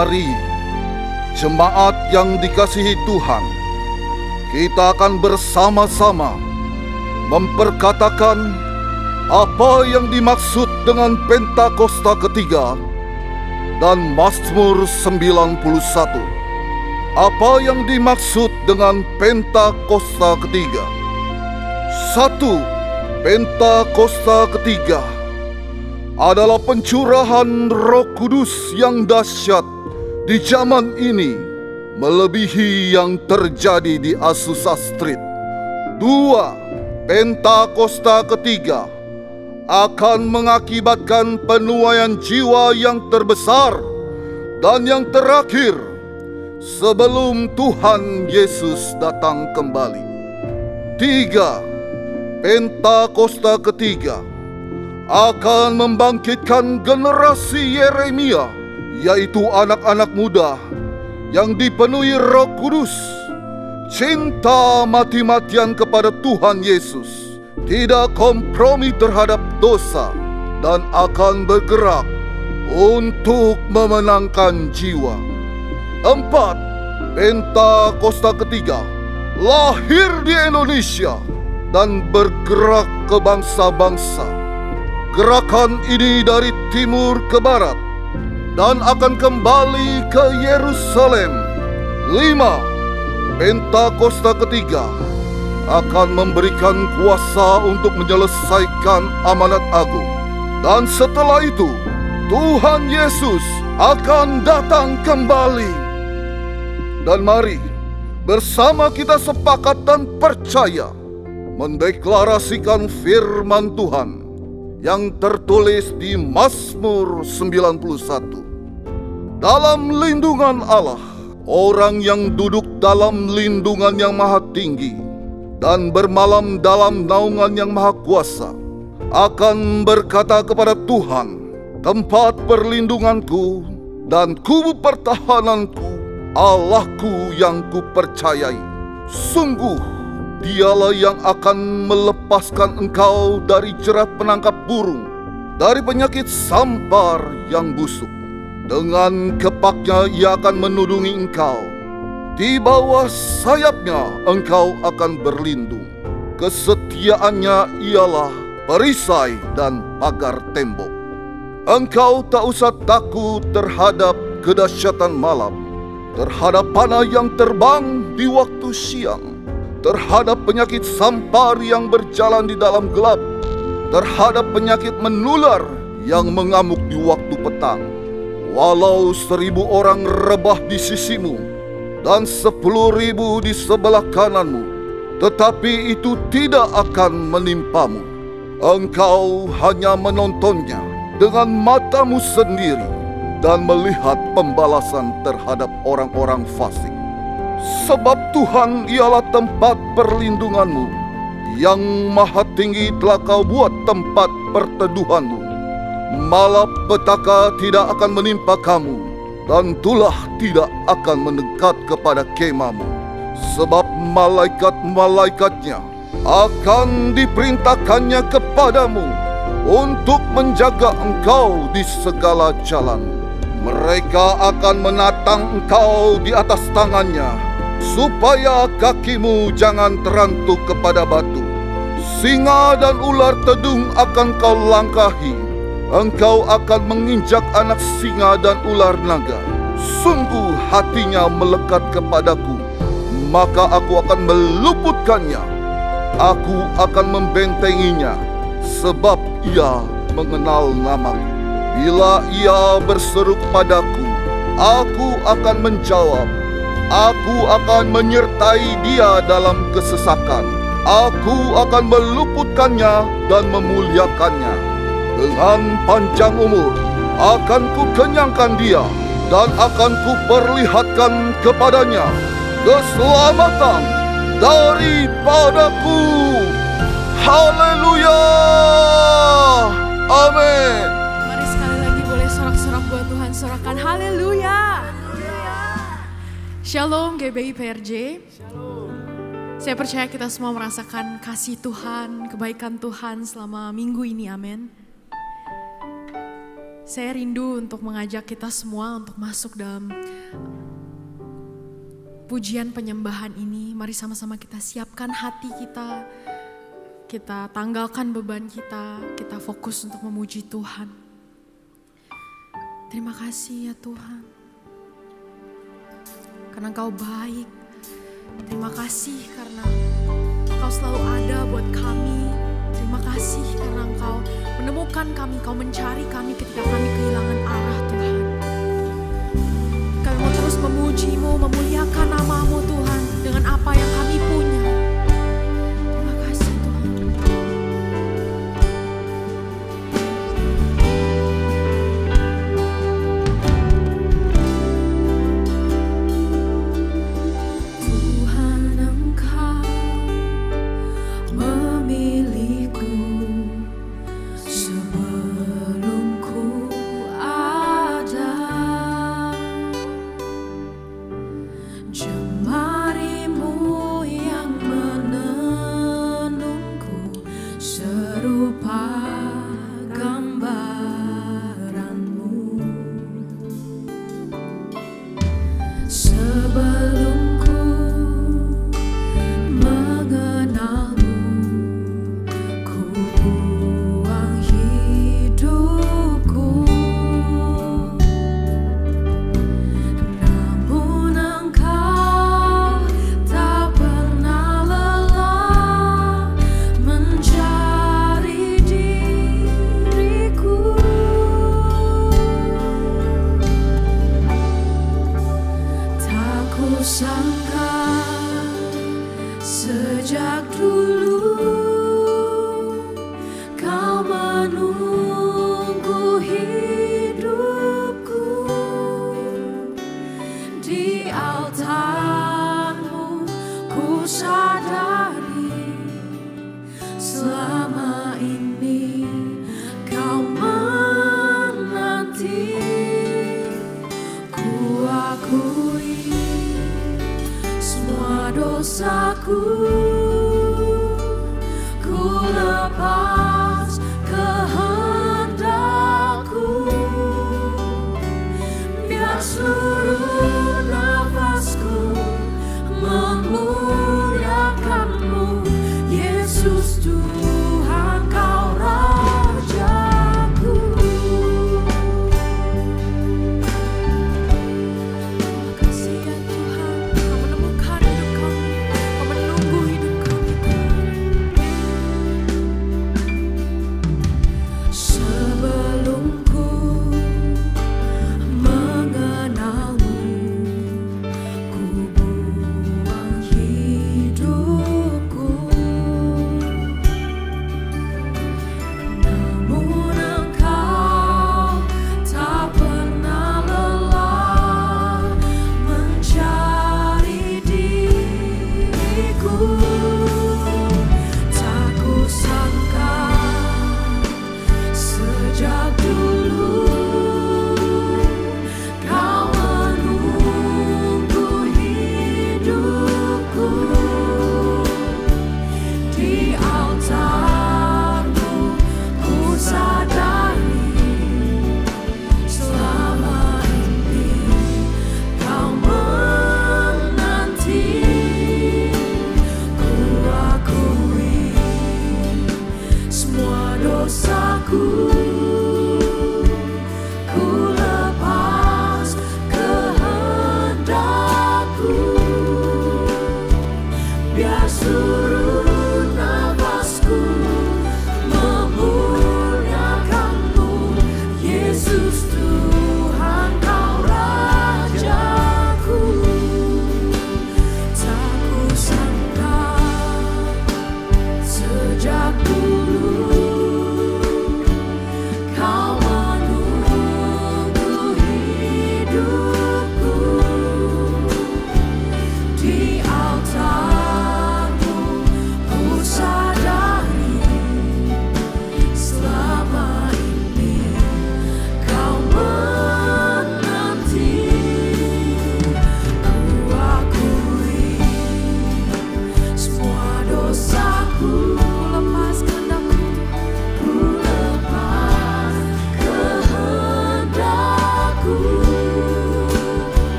Mari, jemaat yang dikasihi Tuhan, kita akan bersama-sama memperkatakan apa yang dimaksud dengan Pentakosta ketiga dan Mazmur 91. Apa yang dimaksud dengan Pentakosta ketiga? 1. Pentakosta ketiga adalah pencurahan Roh Kudus yang dahsyat di zaman ini, melebihi yang terjadi di Azusa Street. 2. Pentakosta ketiga akan mengakibatkan penuaian jiwa yang terbesar dan yang terakhir sebelum Tuhan Yesus datang kembali. 3. Pentakosta ketiga akan membangkitkan generasi Yeremia, yaitu anak-anak muda yang dipenuhi Roh Kudus, cinta mati-matian kepada Tuhan Yesus, tidak kompromi terhadap dosa, dan akan bergerak untuk memenangkan jiwa. 4. Pentakosta ketiga lahir di Indonesia dan bergerak ke bangsa-bangsa. Gerakan ini dari timur ke barat dan akan kembali ke Yerusalem. 5. Pentakosta ketiga akan memberikan kuasa untuk menyelesaikan amanat agung. Dan setelah itu, Tuhan Yesus akan datang kembali. Dan mari bersama kita sepakat dan percaya mendeklarasikan firman Tuhan yang tertulis di Mazmur 91. Dalam lindungan Allah, orang yang duduk dalam lindungan yang maha tinggi dan bermalam dalam naungan yang maha kuasa akan berkata kepada Tuhan, tempat perlindunganku dan kubu pertahananku, Allahku yang kupercayai. Sungguh Dialah yang akan melepaskan engkau dari jerat penangkap burung, dari penyakit sampar yang busuk. Dengan kepaknya Ia akan menudungi engkau. Di bawah sayapnya engkau akan berlindung. Kesetiaannya ialah perisai dan pagar tembok. Engkau tak usah takut terhadap kedahsyatan malam, terhadap panah yang terbang di waktu siang, terhadap penyakit sampar yang berjalan di dalam gelap, terhadap penyakit menular yang mengamuk di waktu petang. Walau 1.000 orang rebah di sisimu dan 10.000 di sebelah kananmu, tetapi itu tidak akan menimpamu. Engkau hanya menontonnya dengan matamu sendiri dan melihat pembalasan terhadap orang-orang fasik. Sebab Tuhan ialah tempat perlindunganmu, yang maha tinggi telah kau buat tempat perteduhanmu. Malapetaka tidak akan menimpa kamu, dan tulah tidak akan mendekat kepada kemahmu. Sebab malaikat-malaikatnya akan diperintahkannya kepadamu untuk menjaga engkau di segala jalan. Mereka akan menatang engkau di atas tangannya, supaya kakimu jangan terantuk kepada batu. Singa dan ular tedung akan kau langkahi. Engkau akan menginjak anak singa dan ular naga. Sungguh hatinya melekat kepadaku, maka aku akan meluputkannya. Aku akan membentenginya, sebab ia mengenal namaku. Bila ia berseru kepadaku, aku akan menjawab. Aku akan menyertai dia dalam kesesakan. Aku akan meluputkannya dan memuliakannya. Dengan panjang umur akan kukenyangkan dia, dan akan kuperlihatkan kepadanya keselamatan daripadaku. Haleluya! Amin. Mari sekali lagi boleh sorak-sorak buat Tuhan, sorakan haleluya. Shalom GBI PRJ. Saya percaya kita semua merasakan kasih Tuhan, kebaikan Tuhan selama minggu ini, amin. Saya rindu untuk mengajak kita semua untuk masuk dalam pujian penyembahan ini. Mari sama-sama kita siapkan hati kita. Kita tanggalkan beban kita fokus untuk memuji Tuhan. Terima kasih ya Tuhan. Karena Engkau baik. Terima kasih karena Engkau selalu ada buat kami. Terima kasih karena Engkau menemukan kami, Engkau mencari kami ketika kami kehilangan arah Tuhan. Kami mau terus memuji-Mu, memuliakan nama-Mu Tuhan dengan apa yang kami punya. Terima kasih Tuhan. Tuhan Engkau memilihku sebelum ku ada. Jemarimu yang menenunku serupa gambaranmu. Sebelum ku mengenalmu, ku buang hidupku. Namun Engkau tak pernah lelah mencari diriku. Tak kusangka sejak dulu Kau menunggu hidupku. Di altar-Mu ku sadari selama ini Kau menanti. Ku akui semua dosaku, ku lepas kehendakku. Biar seluruh nafasku memuliakan-Mu, Yesus Tuhan Kau Rajaku. Terima kasih ya Tuhan, Kau menemukan hidup kami, Kau menunggu hidup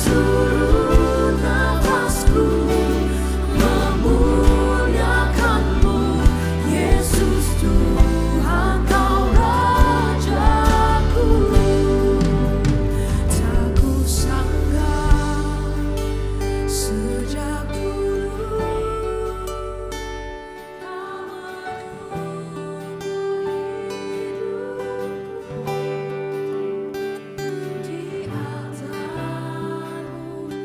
Seluruh nafasku memuliakanmu, Yesus Tuhan Kau Rajaku. Tak kusangka sejak dulu Kau menunggu hidupku di altarmu.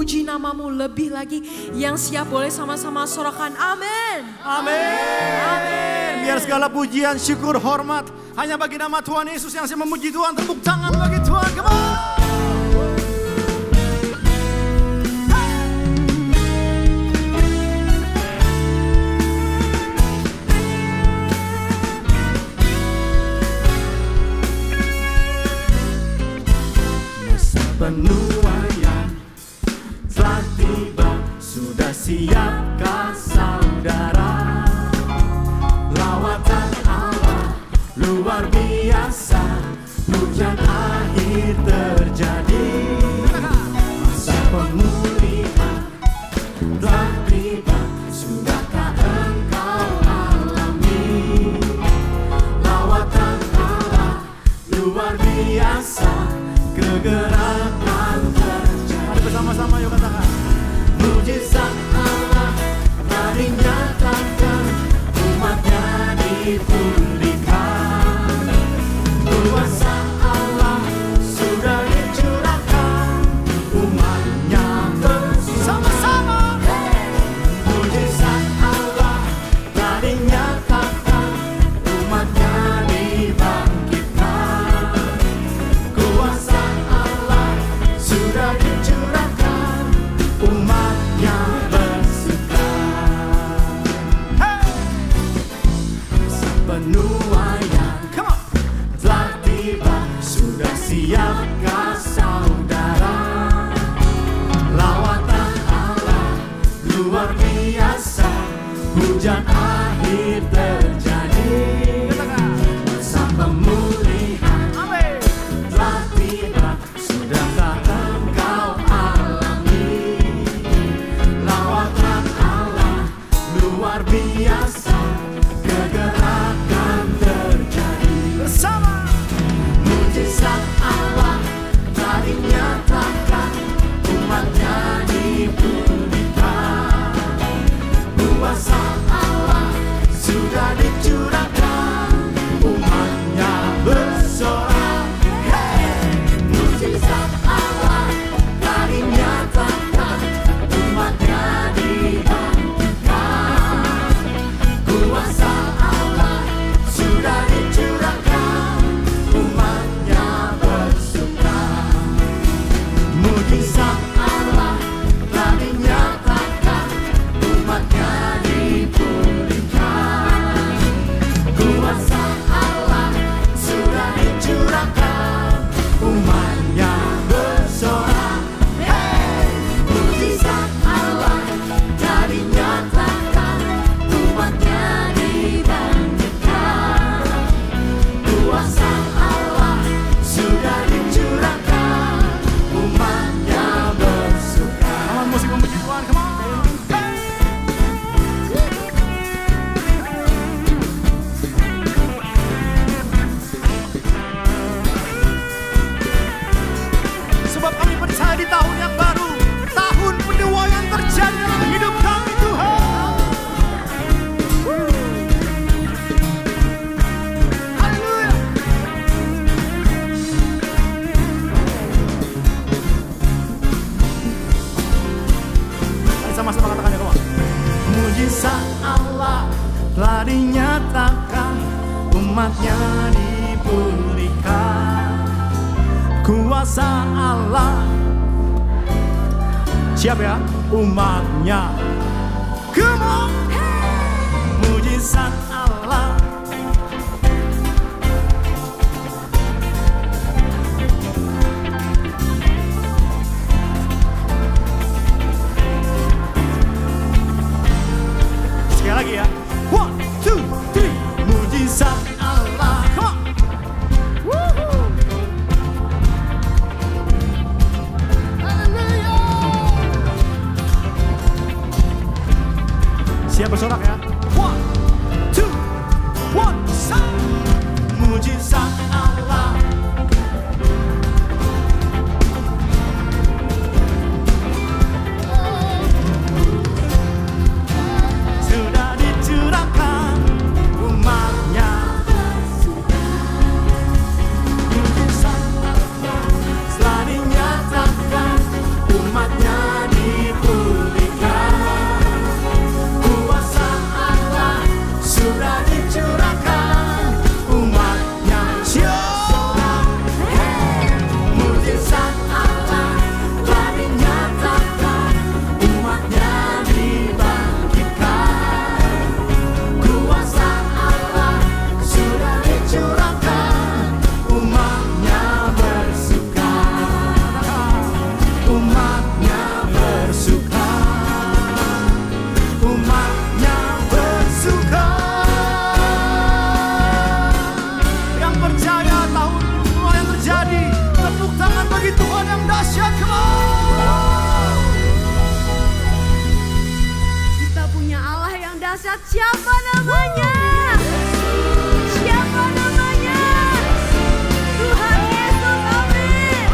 memuji namamu lebih lagi. Yang siap boleh sama-sama sorakan amin. Amin. Amin. Biar segala pujian, syukur, hormat hanya bagi nama Tuhan Yesus. Yang siap memuji Tuhan, tepuk tangan bagi Tuhan. Come on. Penuaian telah tiba, sudah siapkah saudara? Lawatan Allah luar biasa, hujan akhir terjadi. Masa pemulihan telah tiba, sudahkah engkau alami? Lawatan Allah luar biasa, kegerakan terjadi. Mari bersama-sama yuk katakan. Mujizat Allah telah dinyatakan, umatnya dipulihkan. Kuasa Allah sudah dicurahkan, umatnya bersama-sama. Mujizat Allah telah dinyatakan, umatnya dibangkitkan. Kuasa sudah dicurahkan, umatnya bersuka. Masa penuaian telah tiba, sudah siapkah saudara? Lawatan Allah luar biasa, hujan akhir terjadi. Masa pemulihan telah tiba, sudahkah engkau alami? Lawatan Allah luar biasa, kegerakan terjadi. Bersama mujizat Allah telah dinyatakan, umatnya dipulihkan. Kuasa Allah sudah dicurahkan, umatnya bersorak. Mujizat Allah telah dinyatakan, umatnya dibangkitkan. Kuasa Allah sudah dicurahkan, umatnya bersuka. Mujizat Allah telah dinyatakan, umatnya dipulihkan. Kuasa Allah sudah dicurahkan, umatnya bersorak. Mujizat Allah telah dinyatakan, umatnya dibangkitkan. Kuasa Allah sudah dicurahkan, umatnya bersuka. Sama musik memuji Tuhan, come on. Sebab kami percaya di tahun yang baru, tahun penuaian terjadi dalam hidup kami Tuhan. Haleluya. Mari sama-sama katakan ya, kawan. Mujizat Allah telah dinyatakan, umatnya dipulihkan. Kuasa Allah, siap ya, umatnya. Come on. Mujizat Allah Sekali lagi ya. 1, 2, 3. mujizat Allah. Come on. Siap bersorak ya. 1, 2, 1, sound. Mujizat Allah sudah dicurahkan, umatnya. Mujizat Allah telah dinyatakan, umatnya di Siapa namanya? Siapa namanya? Tuhan Yesus, amin.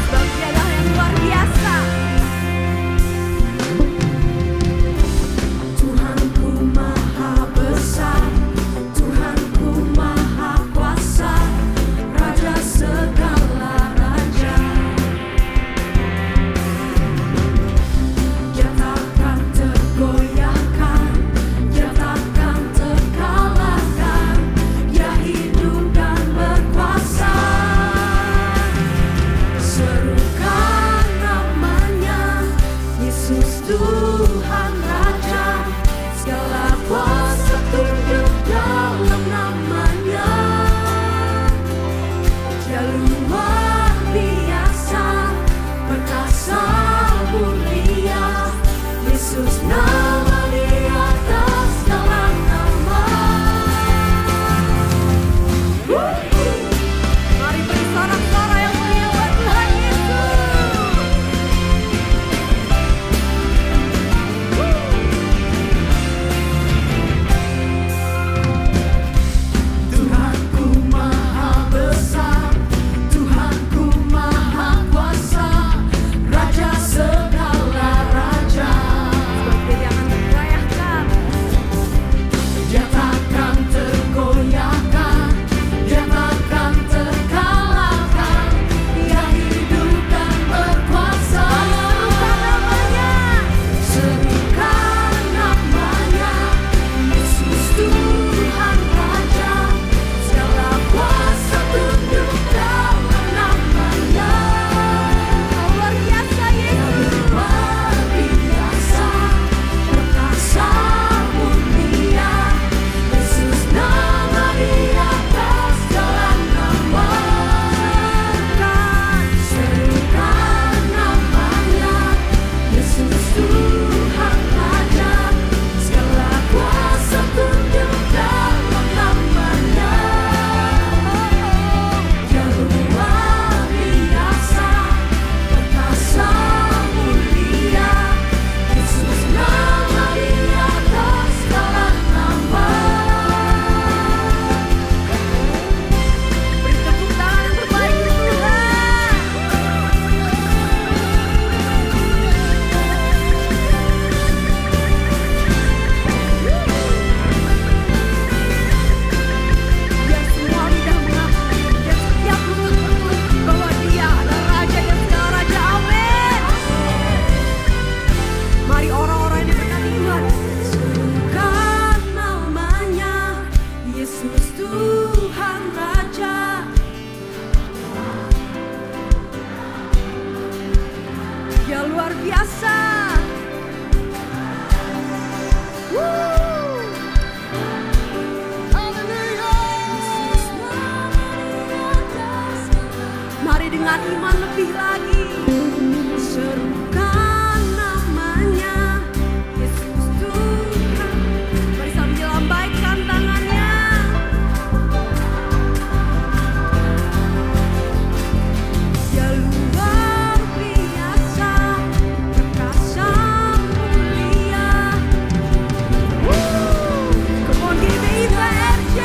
Sebab Dia adalah yang luar biasa. Tuhanku maha besar, Tuhanku maha kuasa, Raja segala raja. Dia takkan tergoyahkan, Dia takkan terkalahkan, Dia hidup dan berkuasa. Serukan namanya, Yesus Tuhan Raja, segala kuasa tunduk dalam namanya. Dia luar biasa, perkasa mulia, Yesus nama di atas segala nama. Mari beri sorak-sorai yang mulia buat Tuhan Yesus. Tuhanku maha besar, Tuhanku maha kuasa, Raja segala raja. Sebab Dia jangan tergoyahkan, Dia takkan tergoyahkan, Dia takkan terkalahkan, Dia hidup dan berkuasa. Serukan namanya, Yesus Tuhan Raja, segala kuasa tunduk dalam namanya. Luar biasa Yesus, luar biasa, perkasa mulia, Yesus nama di atas segala nama. Serukan namanya, Yesus Tuhan Raja, segala kuasa tunduk dalam namanya. Dia luar biasa, perkasa mulia, Yesus nama di atas segala nama. Beri tepuk tangan yang terbaik untuk Tuhan. Biar semua lidah mengakui, biar setiap lutut berkata bahwa Dia adalah Raja dan segala raja, amin. Mari orang-orang yang diberkati Tuhan, serukan namanya, Yesus Tuhan Raja. Dia luar biasa. Mari dengan iman lebih lagi, serukan namanya, Yesus Tuhan. Mari sambil lambaikan tangannya. Dia luar biasa, perkasa mulia. Come on, give me PRJ.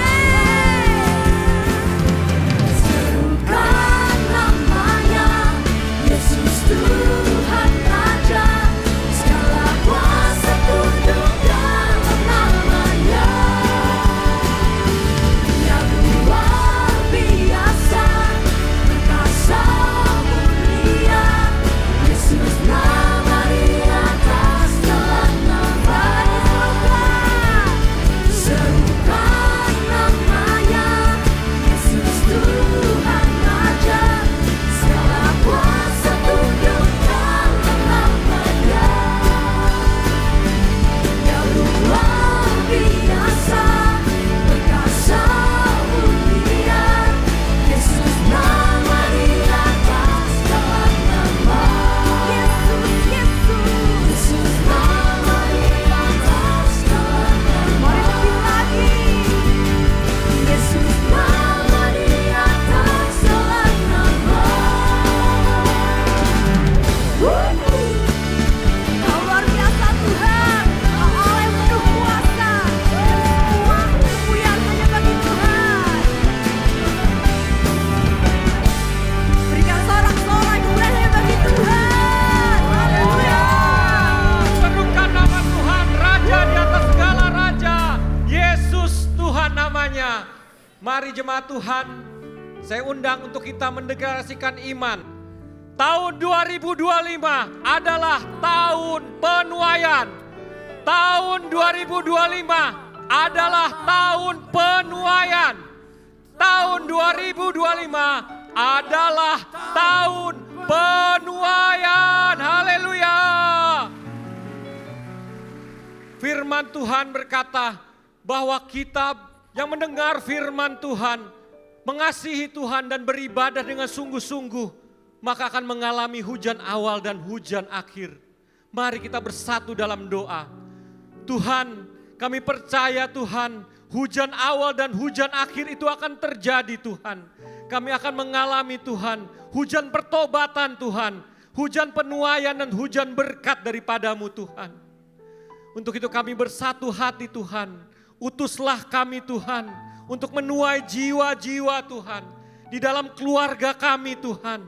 Serukan namanya, Mari jemaat Tuhan, saya undang untuk kita mendeklarasikan iman. Tahun 2025 adalah tahun penuaian. Tahun 2025 adalah tahun penuaian. Tahun 2025 adalah tahun penuaian. Haleluya. Firman Tuhan berkata bahwa kita yang mendengar firman Tuhan, mengasihi Tuhan dan beribadah dengan sungguh-sungguh, maka akan mengalami hujan awal dan hujan akhir. Mari kita bersatu dalam doa. Tuhan, kami percaya Tuhan, hujan awal dan hujan akhir itu akan terjadi Tuhan. Kami akan mengalami Tuhan, hujan pertobatan Tuhan, hujan penuaian dan hujan berkat daripadamu Tuhan. Untuk itu kami bersatu hati Tuhan, utuslah kami Tuhan untuk menuai jiwa-jiwa Tuhan. Di dalam keluarga kami Tuhan,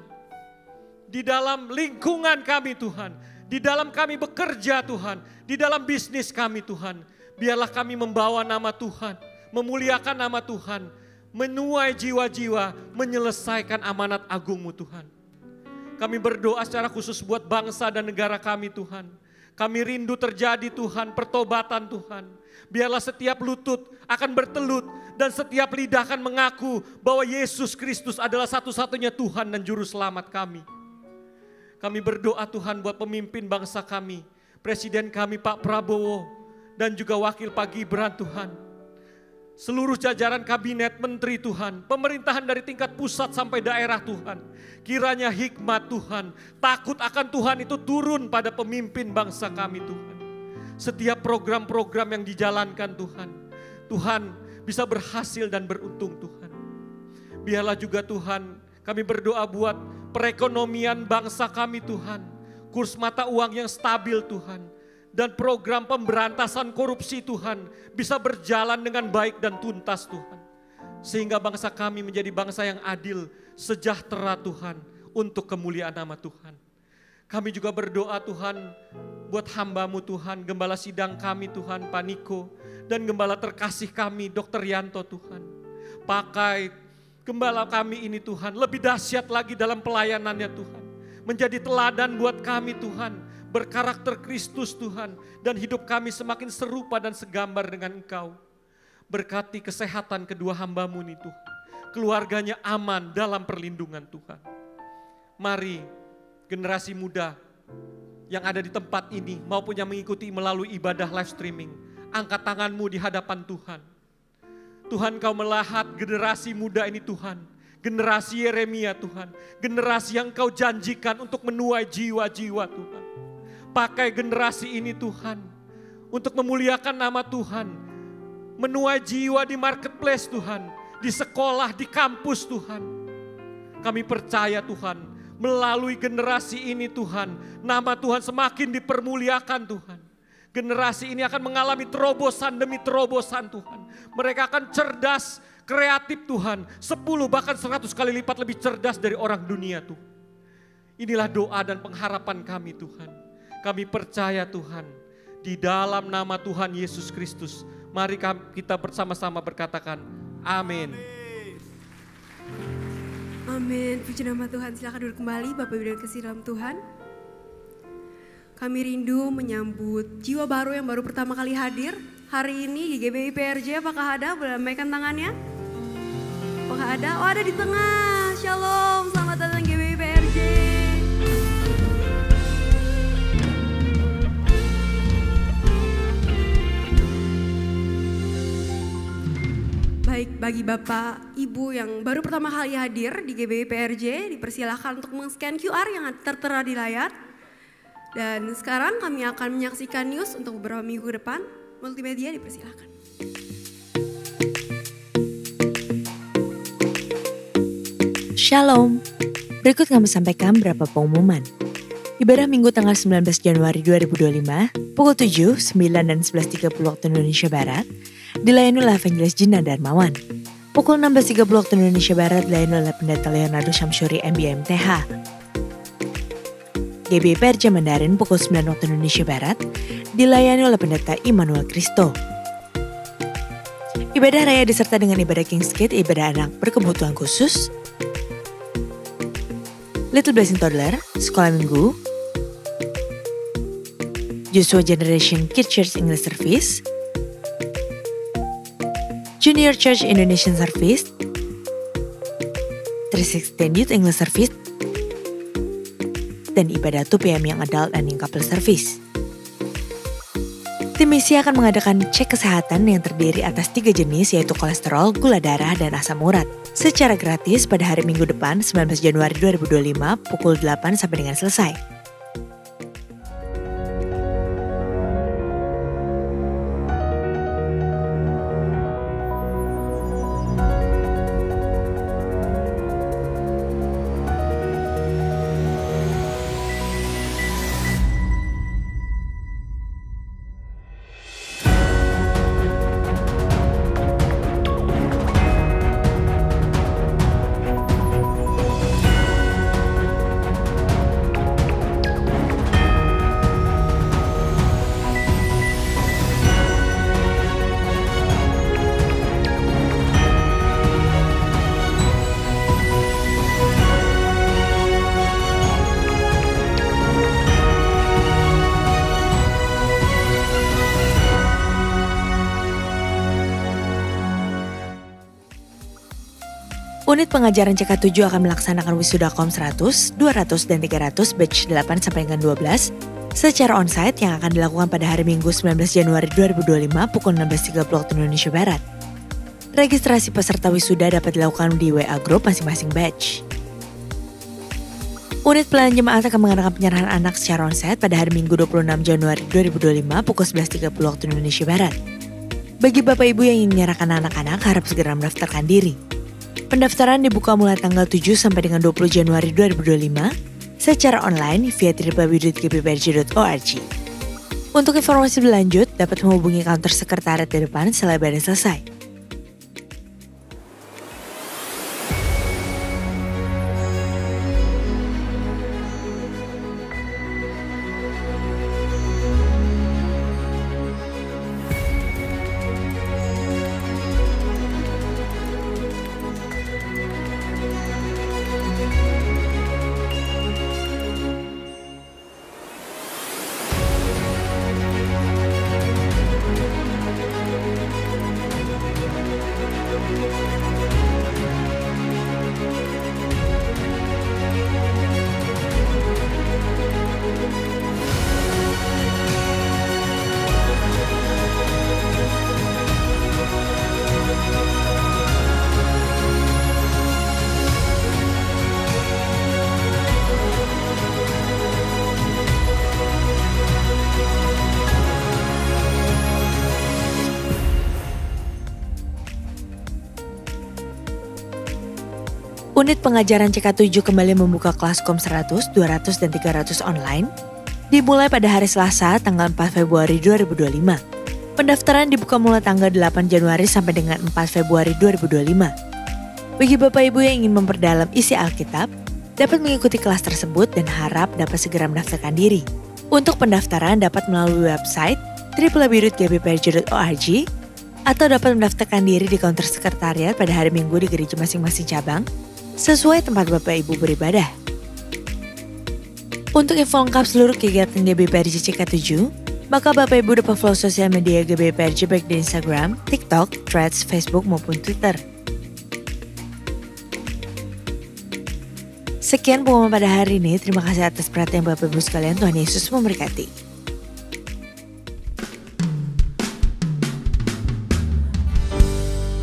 di dalam lingkungan kami Tuhan, di dalam kami bekerja Tuhan, di dalam bisnis kami Tuhan. Biarlah kami membawa nama Tuhan, memuliakan nama Tuhan, menuai jiwa-jiwa, menyelesaikan amanat agungmu Tuhan. Kami berdoa secara khusus buat bangsa dan negara kami Tuhan. Kami rindu terjadi Tuhan, pertobatan Tuhan. Biarlah setiap lutut akan bertelut dan setiap lidah akan mengaku bahwa Yesus Kristus adalah satu-satunya Tuhan dan Juru Selamat kami. Kami berdoa Tuhan buat pemimpin bangsa kami, Presiden kami Pak Prabowo dan juga Wakil Pak Gibran Tuhan. Seluruh jajaran kabinet menteri Tuhan, pemerintahan dari tingkat pusat sampai daerah Tuhan. Kiranya hikmat Tuhan, takut akan Tuhan itu turun pada pemimpin bangsa kami Tuhan. Setiap program-program yang dijalankan Tuhan, Tuhan bisa berhasil dan beruntung Tuhan. Biarlah juga Tuhan, kami berdoa buat perekonomian bangsa kami Tuhan. Kurs mata uang yang stabil Tuhan. Dan program pemberantasan korupsi Tuhan bisa berjalan dengan baik dan tuntas Tuhan. Sehingga bangsa kami menjadi bangsa yang adil, sejahtera Tuhan untuk kemuliaan nama Tuhan. Kami juga berdoa Tuhan buat hamba-Mu Tuhan, gembala sidang kami Tuhan, Pak Niko. Dan gembala terkasih kami, Dr. Yanto Tuhan. Pakai gembala kami ini Tuhan, lebih dahsyat lagi dalam pelayanannya Tuhan. Menjadi teladan buat kami Tuhan. Berkarakter Kristus Tuhan, dan hidup kami semakin serupa dan segambar dengan Engkau. Berkati kesehatan kedua hamba-Mu ini Tuhan, keluarganya aman dalam perlindungan Tuhan. Mari generasi muda yang ada di tempat ini maupun yang mengikuti melalui ibadah live streaming, angkat tanganmu di hadapan Tuhan. Tuhan, Kau melihat generasi muda ini Tuhan, generasi Yeremia Tuhan, generasi yang Kau janjikan untuk menuai jiwa-jiwa Tuhan. Pakai generasi ini Tuhan, untuk memuliakan nama Tuhan, menuai jiwa di marketplace Tuhan, di sekolah, di kampus Tuhan. Kami percaya Tuhan, melalui generasi ini Tuhan, nama Tuhan semakin dipermuliakan Tuhan. Generasi ini akan mengalami terobosan demi terobosan Tuhan. Mereka akan cerdas, kreatif Tuhan, 10 bahkan 100 kali lipat lebih cerdas dari orang dunia Tuhan. Inilah doa dan pengharapan kami Tuhan. Kami percaya Tuhan, di dalam nama Tuhan Yesus Kristus, mari kita bersama-sama berkatakan, amin. Amin, puji nama Tuhan. Silakan duduk kembali Bapak Ibu dan kasih dalam Tuhan. Kami rindu menyambut jiwa baru yang baru pertama kali hadir hari ini di GBI PRJ. Apakah ada? Boleh lambaikan tangannya. Apakah ada? Oh, ada di tengah. Shalom, selamat datang GBI PRJ. Baik, bagi Bapak, Ibu yang baru pertama kali hadir di GBI PRJ, dipersilahkan untuk men-scan QR yang tertera di layar. Dan sekarang kami akan menyaksikan news untuk beberapa minggu ke depan. Multimedia dipersilahkan. Shalom, berikut kami sampaikan beberapa pengumuman. Ibadah Minggu tanggal 19 Januari 2025, pukul 7, 9, dan 11.30 waktu Indonesia Barat, dilayani oleh Evangelis Gina Darmawan. Pukul 16.30 waktu Indonesia Barat dilayani oleh Pendeta Leonardo Syamsuri MBMTH. GBI PRJ Mandarin pukul 9 waktu Indonesia Barat dilayani oleh Pendeta Immanuel Kristo. Ibadah raya disertai dengan ibadah King's Kids, ibadah anak berkebutuhan khusus, Little Blessing Toddler, sekolah minggu, Joshua Generation Kids Church English Service, Junior Church Indonesian Service, 316 Youth English Service, dan ibadah 2 PM yang adult dan yang couple service. Tim misi akan mengadakan cek kesehatan yang terdiri atas 3 jenis yaitu kolesterol, gula darah, dan asam urat secara gratis pada hari Minggu depan 19 Januari 2025 pukul 8 sampai dengan selesai. Unit pengajaran CK7 akan melaksanakan wisuda KOM 100, 200, dan 300 batch 8 sampai dengan 12 secara onsite yang akan dilakukan pada hari Minggu 19 Januari 2025 pukul 16.30 waktu Indonesia Barat. Registrasi peserta wisuda dapat dilakukan di WA Group masing-masing batch. Unit pelayanan jemaat akan mengadakan penyerahan anak secara onsite pada hari Minggu 26 Januari 2025 pukul 11.30 waktu Indonesia Barat. Bagi Bapak Ibu yang ingin menyerahkan anak-anak harap segera mendaftarkan diri. Pendaftaran dibuka mulai tanggal 7 sampai dengan 20 Januari 2025 secara online via www.gbprj.org. Untuk informasi lebih lanjut dapat menghubungi kantor sekretariat di depan setelah ibadah selesai. Unit pengajaran CK7 kembali membuka kelas KOM 100, 200, dan 300 online dimulai pada hari Selasa tanggal 4 Februari 2025. Pendaftaran dibuka mulai tanggal 8 Januari sampai dengan 4 Februari 2025. Bagi Bapak Ibu yang ingin memperdalam isi Alkitab, dapat mengikuti kelas tersebut dan harap dapat segera mendaftarkan diri. Untuk pendaftaran dapat melalui website www.gbprj.org atau dapat mendaftarkan diri di counter sekretariat pada hari Minggu di gereja masing-masing cabang sesuai tempat Bapak Ibu beribadah. Untuk info lengkap seluruh kegiatan GBPRJ CK7, maka Bapak Ibu dapat follow sosial media GBPRJ baik di Instagram, TikTok, Threads, Facebook maupun Twitter. Sekian pengumuman pada hari ini, terima kasih atas perhatian Bapak Ibu sekalian, Tuhan Yesus memberkati.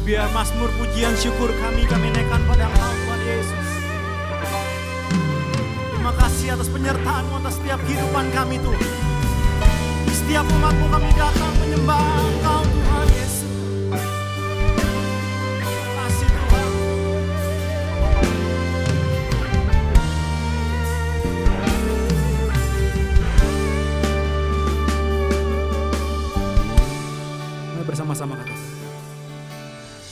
Biar mazmur pujian syukur kami naikkan pada Engkau Tuhan Yesus. Terima kasih atas penyertaan-Mu atas setiap kehidupan kami Tuhan. Di setiap umat-Mu kami datang menyembah Engkau Tuhan Yesus. Terima kasih Tuhan. Mari bersama-sama kata.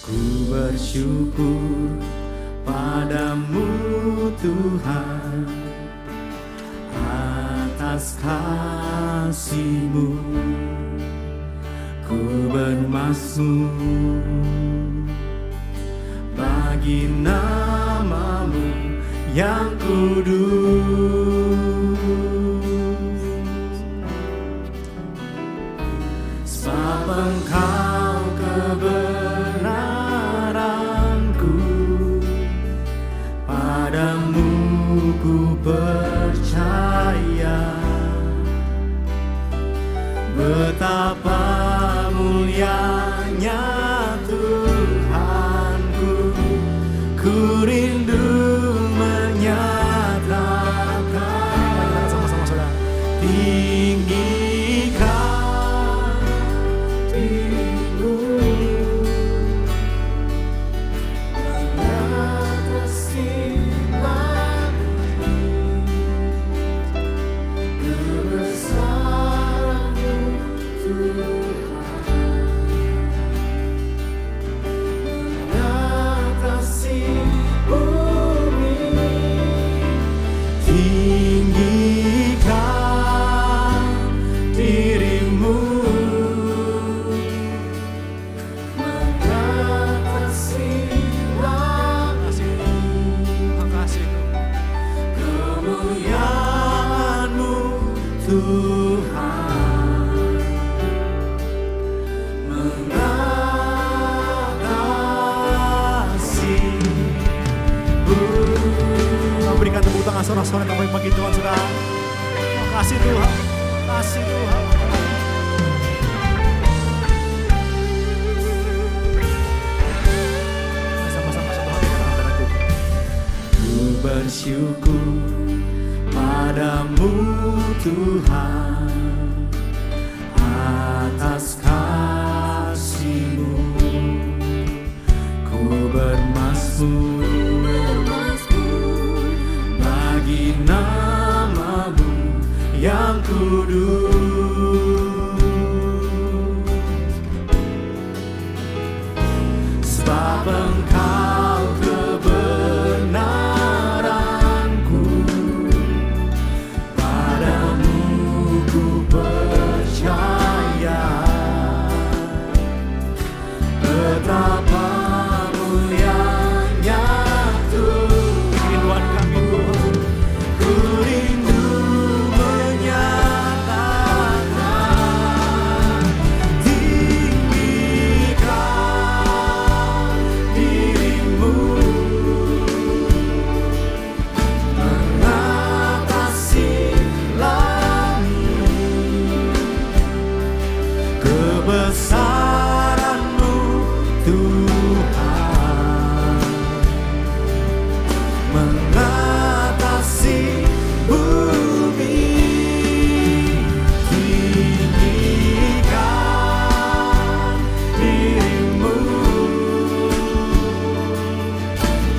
Ku bersyukur padamu Tuhan atas kasih-Mu. ku bermazmur bagi namamu yang kudus. Sebab Engkau kebenaranku, padamu ku percaya. Betapa mulianya Tuhanku, ku rindu menyatakan. Sama-sama saudara. Tinggikan dirimu mengatasi kebesaran-Mu Tuhan, mengatasi bumi. Tinggikan dirimu mengatasi langit. Kemuliaan-Mu Tuhan, mengatasi bumi. Berikan tepuk tangan sorak-sorak kami bagi Tuhan, saudara. Terima kasih Tuhan, terima kasih Tuhan. Sama-sama satu hati dalam Tuhan. Ku bersyukur padamu Tuhan atas kasih-Mu. Ku bermazmur bagi namamu yang kudus. Sebab Engkau kebenaranku, padamu ku percaya. Betapa mulianya Tuhan, ku rindu menyatakan. Tinggikan dirimu mengatasi langit. Kebesaran-Mu Tuhan, mengatasi bumi. Tinggikan dirimu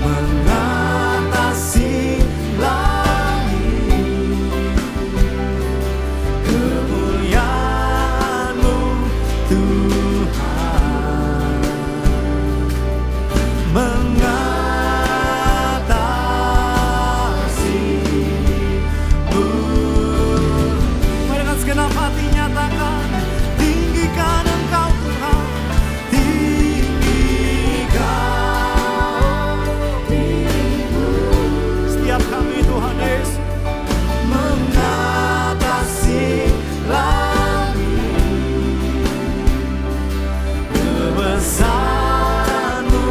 mengatasi langit. Kemuliaan-Mu Tuhan, mengatasi bumi. Mari dengan segenap hati nyatakan, tinggikan Engkau Tuhan, Tinggikan dirimu setiap kami Tuhan Yesus. mengatasi langit. Kebesaran-Mu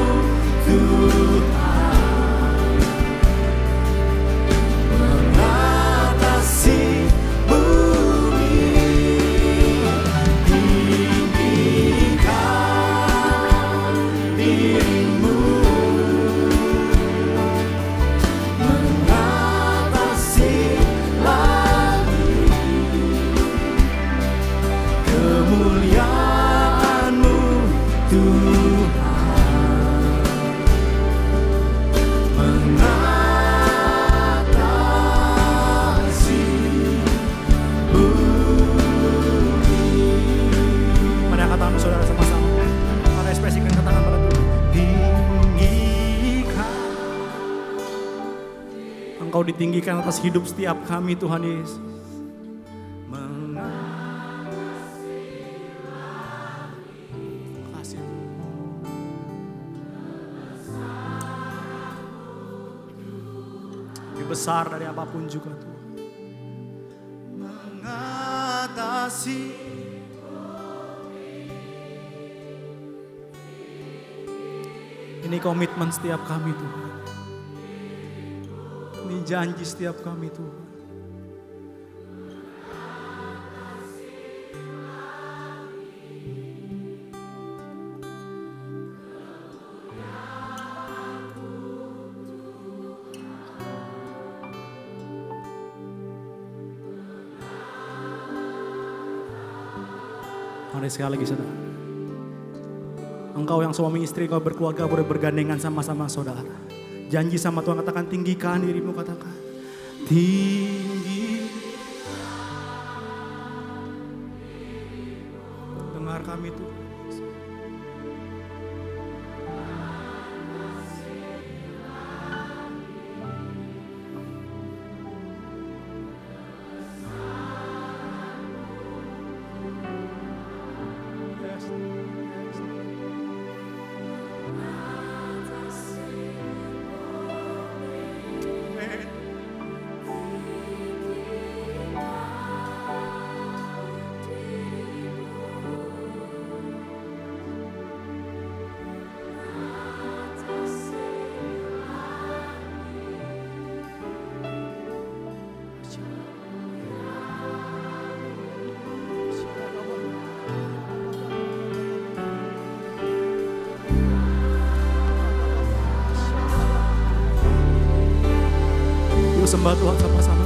Tuhan, mengatasi bumi. Tinggikan dirimu mengatasi langit. Kemuliaan-Mu Tuhan, mengatasi bumi. Mari angkat tangan saudara sama-sama. Mari ekspresikan katakan pada Tuhan. Tinggikan Engkau ditinggikan atas hidup setiap kami Tuhan Yesus. lebih besar dari apapun juga Tuhan. Mengatasi ini komitmen setiap kami Tuhan. Ini janji setiap kami Tuhan. Mari sekali lagi saudara. Engkau yang suami istri, kau berkeluarga boleh bergandengan sama-sama saudara. Janji sama Tuhan, katakan tinggikan dirimu, katakan tinggi. Dengar kami Tuhan. Sembah Tuhan sama-sama.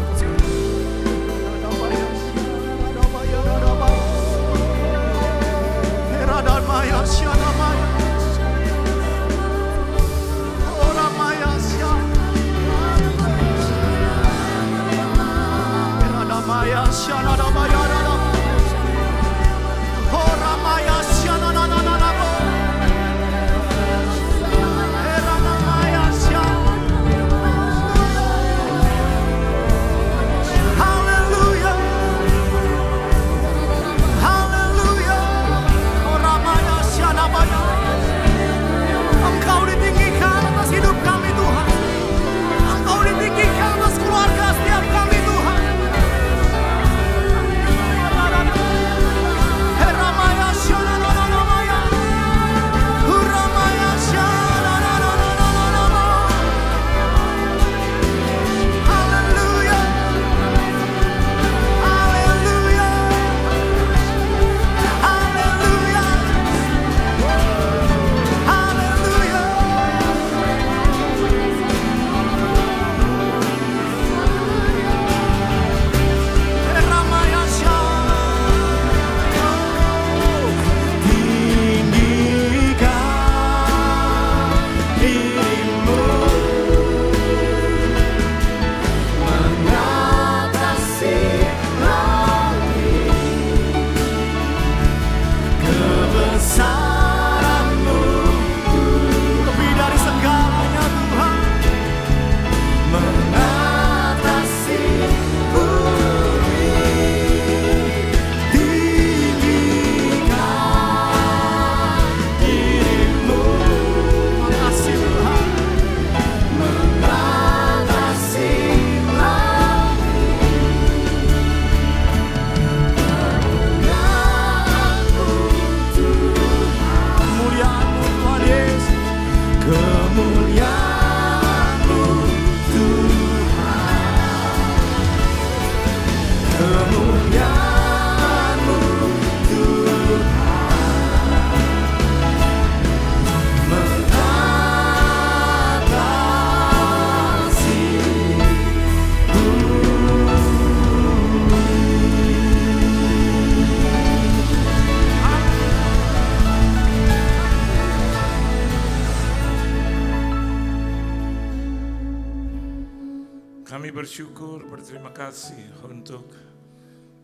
Kami bersyukur, berterima kasih untuk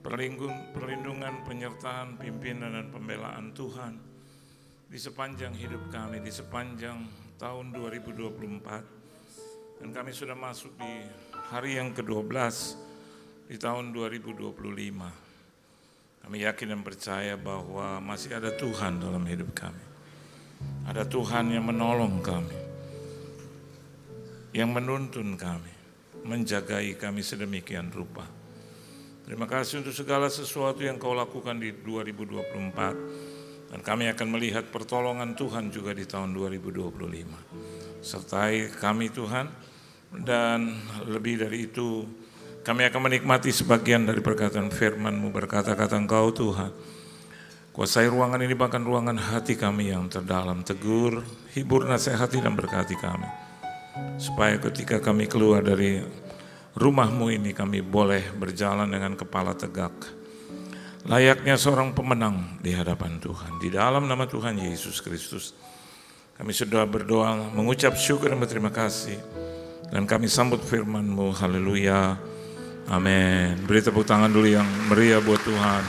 perlindungan, penyertaan, pimpinan dan pembelaan Tuhan di sepanjang hidup kami, di sepanjang tahun 2024. Dan kami sudah masuk di hari yang ke-12 di tahun 2025. Kami yakin dan percaya bahwa masih ada Tuhan dalam hidup kami. Ada Tuhan yang menolong kami, yang menuntun kami, menjagai kami sedemikian rupa. Terima kasih untuk segala sesuatu yang Kau lakukan di 2024. Dan kami akan melihat pertolongan Tuhan juga di tahun 2025. Sertai kami Tuhan, dan lebih dari itu kami akan menikmati sebagian dari perkataan firman-Mu, berkata-kata Engkau Tuhan. Kuasai ruangan ini, bahkan ruangan hati kami yang terdalam. Tegur, hibur, nasihati dan berkati kami. Supaya ketika kami keluar dari rumah-Mu ini, kami boleh berjalan dengan kepala tegak. Layaknya seorang pemenang di hadapan Tuhan. Di dalam nama Tuhan Yesus Kristus, kami sudah berdoa, mengucap syukur dan berterima kasih. Dan kami sambut firman-Mu, haleluya, amin. Beri tepuk tangan dulu yang meriah buat Tuhan.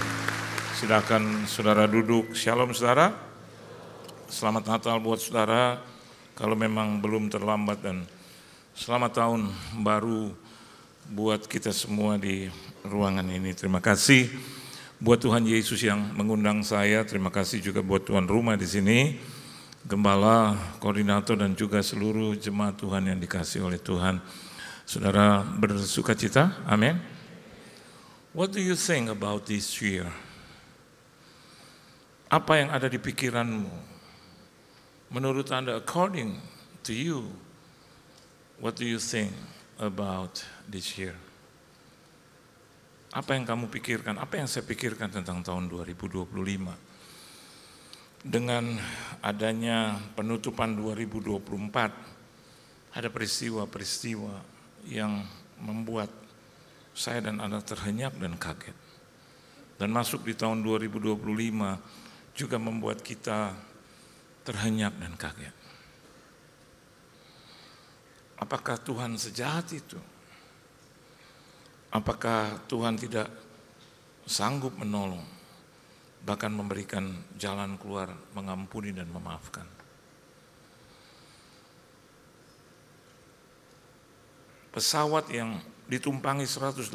Silakan saudara duduk. Shalom saudara. Selamat Natal buat saudara, kalau memang belum terlambat, dan selamat tahun baru buat kita semua di ruangan ini. Terima kasih buat Tuhan Yesus yang mengundang saya. Terima kasih juga buat tuan rumah di sini, gembala, koordinator, dan juga seluruh jemaat Tuhan yang dikasihi oleh Tuhan. Saudara bersukacita, amin. What do you think about this year? Apa yang ada di pikiranmu? Menurut Anda, according to you, what do you think about this year? Apa yang kamu pikirkan? Apa yang saya pikirkan tentang tahun 2025? Dengan adanya penutupan 2024, ada peristiwa-peristiwa yang membuat saya dan Anda terhenyak dan kaget. Dan masuk di tahun 2025 juga membuat kita terhenyak dan kaget. Apakah Tuhan sejahat itu? Apakah Tuhan tidak sanggup menolong, bahkan memberikan jalan keluar, mengampuni dan memaafkan? Pesawat yang ditumpangi 181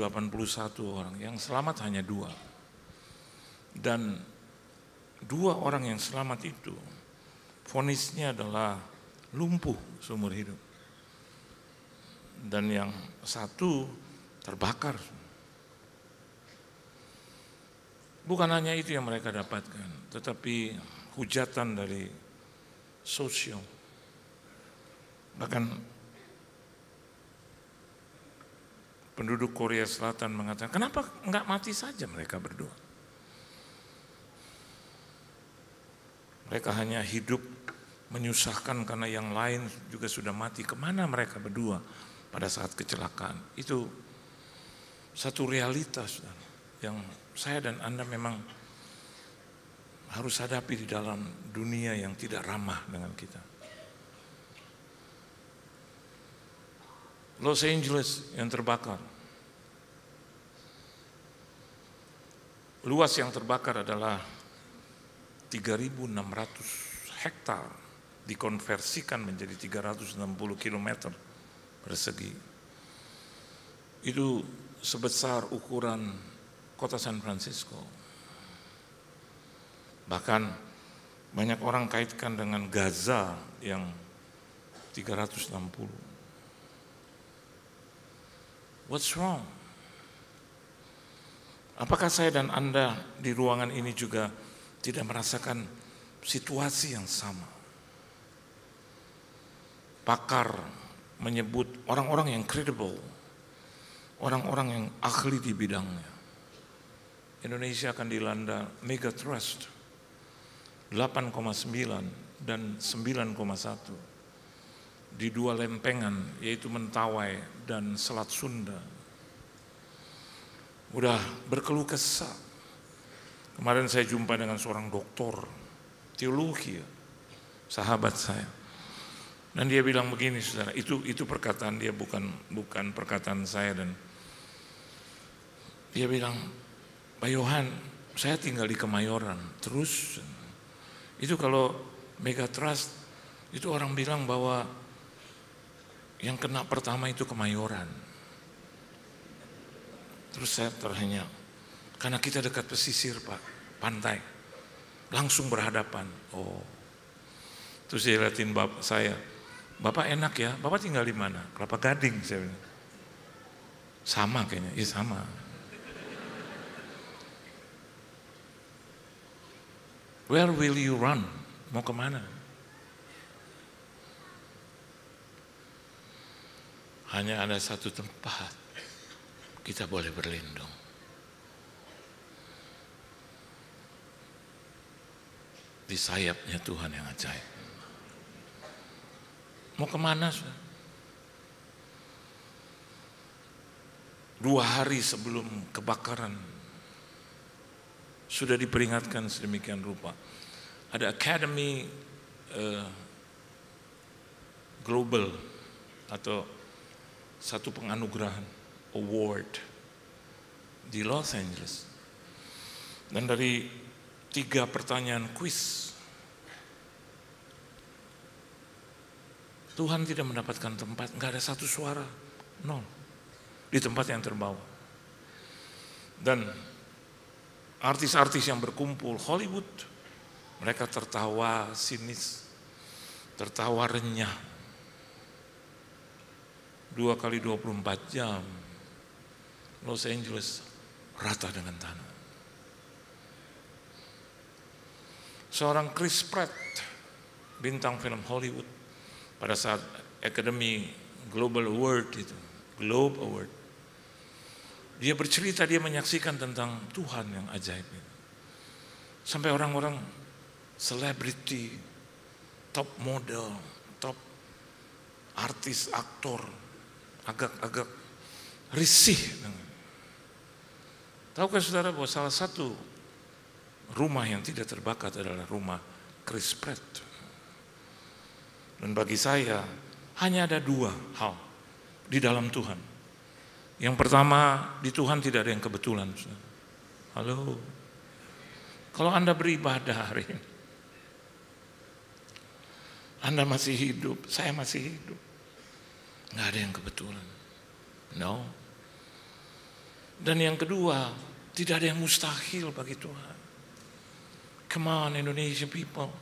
orang, yang selamat hanya 2. Dan 2 orang yang selamat itu, vonisnya adalah lumpuh seumur hidup. Dan yang 1 terbakar. Bukan hanya itu yang mereka dapatkan, tetapi hujatan dari sosial. Bahkan penduduk Korea Selatan mengatakan, kenapa enggak mati saja mereka berdua? Mereka hanya hidup menyusahkan karena yang lain juga sudah mati. Kemana mereka berdua pada saat kecelakaan? Itu satu realitas yang saya dan Anda memang harus hadapi di dalam dunia yang tidak ramah dengan kita. Los Angeles yang terbakar. Luas yang terbakar adalah 3.600 hektar, dikonversikan menjadi 360 km persegi. Itu sebesar ukuran kota San Francisco. Bahkan banyak orang kaitkan dengan Gaza yang 360. What's wrong? Apakah saya dan Anda di ruangan ini juga tidak merasakan situasi yang sama? Pakar menyebut orang-orang yang credible, orang-orang yang ahli di bidangnya, Indonesia akan dilanda megatrust 8,9 dan 9,1 di 2 lempengan, yaitu Mentawai dan Selat Sunda. Udah berkeluh kesah. Kemarin saya jumpa dengan seorang doktor teologi, sahabat saya. Dan dia bilang begini, saudara, itu perkataan dia, bukan perkataan saya. Dan dia bilang, Pak Yohan, saya tinggal di Kemayoran. Terus itu kalau megatrust itu orang bilang bahwa yang kena pertama itu Kemayoran. Terus saya terhenyak, karena kita dekat pesisir Pak, pantai, langsung berhadapan. Oh, terus dia liatin bapak saya, Bapak enak ya, Bapak tinggal di mana? Kelapa Gading, saya bilang. Sama kayaknya, iya sama. Where will you run? Mau kemana? Hanya ada satu tempat kita boleh berlindung. Di sayapnya Tuhan yang ajaib. Mau kemana? 2 hari sebelum kebakaran sudah diperingatkan sedemikian rupa. Ada Academy Global atau satu penganugerahan award di Los Angeles. Dan dari 3 pertanyaan kuis, Tuhan tidak mendapatkan tempat, nggak ada satu suara, 0 di tempat yang terbawah. Dan artis-artis yang berkumpul Hollywood, mereka tertawa sinis, tertawa renyah. 2 kali 24 jam Los Angeles rata dengan tanah. Seorang Chris Pratt, bintang film Hollywood, pada saat Academy Global Award itu, Globe Award, dia bercerita, dia menyaksikan tentang Tuhan yang ajaib itu. Sampai orang-orang selebriti, top model, top artis, aktor, agak risih. Tahukah saudara bahwa salah satu rumah yang tidak terbakar adalah rumah Chris Pratt? Dan bagi saya hanya ada 2 hal di dalam Tuhan. Yang pertama, di Tuhan tidak ada yang kebetulan. Halo. Kalau Anda beribadah hari ini, Anda masih hidup, saya masih hidup. Nggak ada yang kebetulan. No. Dan yang kedua, tidak ada yang mustahil bagi Tuhan. Come on, Indonesia people,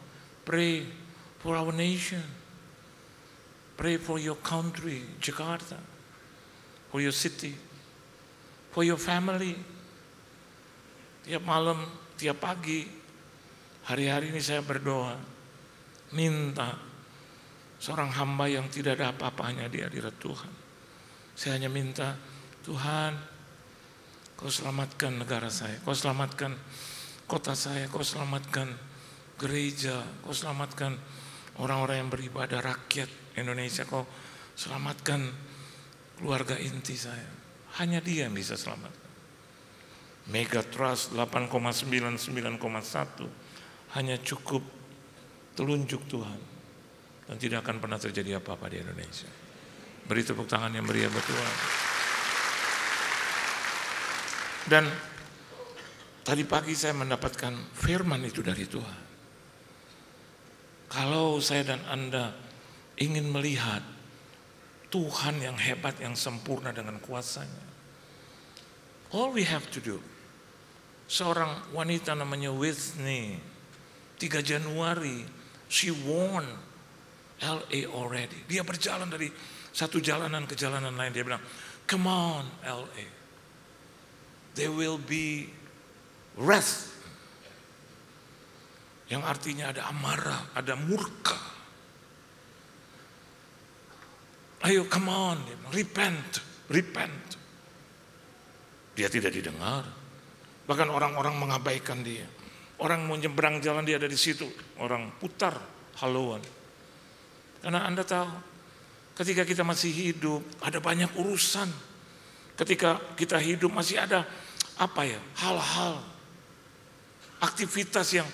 pray for our nation. Pray for your country, Jakarta. For your city, for your family. Tiap malam, tiap pagi, hari-hari ini saya berdoa, minta seorang hamba yang tidak ada apa-apanya di hadirat Tuhan. Saya hanya minta, Tuhan, Kau selamatkan negara saya, Kau selamatkan kota saya, Kau selamatkan gereja, Kau selamatkan orang-orang yang beribadah, rakyat Indonesia, Kau selamatkan keluarga inti saya. Hanya Dia yang bisa selamatkan. Mega Trust 8,99,1 hanya cukup telunjuk Tuhan, dan tidak akan pernah terjadi apa-apa di Indonesia. Beri tepuk tangan yang meriah buat Tuhan. Dan tadi pagi saya mendapatkan firman itu dari Tuhan. Kalau saya dan Anda ingin melihat Tuhan yang hebat, yang sempurna dengan kuasanya, all we have to do, seorang wanita namanya Whitney, 3 Januari, she won LA already. Dia berjalan dari satu jalanan ke jalanan lain, dia bilang, come on LA, there will be wrath, yang artinya ada amarah, ada murka. Ayo, come on, repent, repent. Dia tidak didengar. Bahkan orang-orang mengabaikan dia. Orang mau nyebrang jalan, dia ada di situ. Orang putar haluan. Karena Anda tahu, ketika kita masih hidup, ada banyak urusan. Ketika kita hidup masih ada hal-hal, aktivitas yang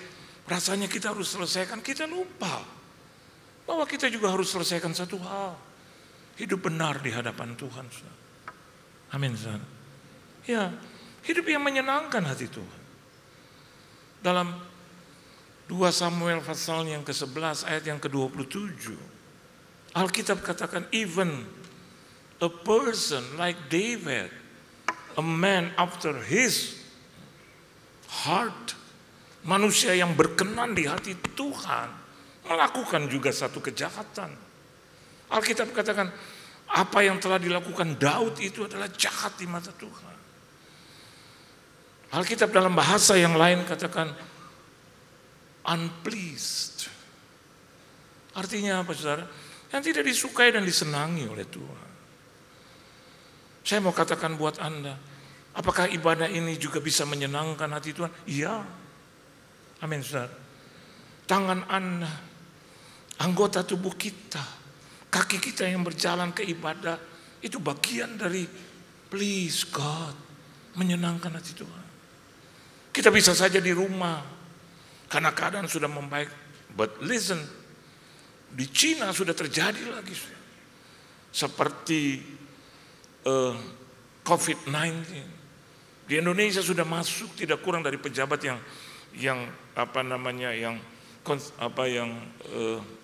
rasanya kita harus selesaikan. Kita lupa bahwa kita juga harus selesaikan satu hal. Hidup benar di hadapan Tuhan. Amin. Ya, hidup yang menyenangkan hati Tuhan. Dalam 2 Samuel pasal yang ke-11 ayat yang ke-27, Alkitab katakan, even a person like David, a man after his heart, manusia yang berkenan di hati Tuhan, melakukan juga satu kejahatan. Alkitab katakan, Apa yang telah dilakukan Daud itu adalah jahat di mata Tuhan. Alkitab dalam bahasa yang lain katakan unpleased. Artinya apa saudara? Yang tidak disukai dan disenangi oleh Tuhan. Saya mau katakan buat Anda, apakah ibadah ini juga bisa menyenangkan hati Tuhan? Iya. Amin saudara. Tangan Anda, anggota tubuh kita, kaki kita yang berjalan ke ibadah, itu bagian dari please God, menyenangkan hati Tuhan. Kita bisa saja di rumah, karena keadaan sudah membaik. But listen, di Cina sudah terjadi lagi. Seperti COVID-19. Di Indonesia sudah masuk tidak kurang dari pejabat yang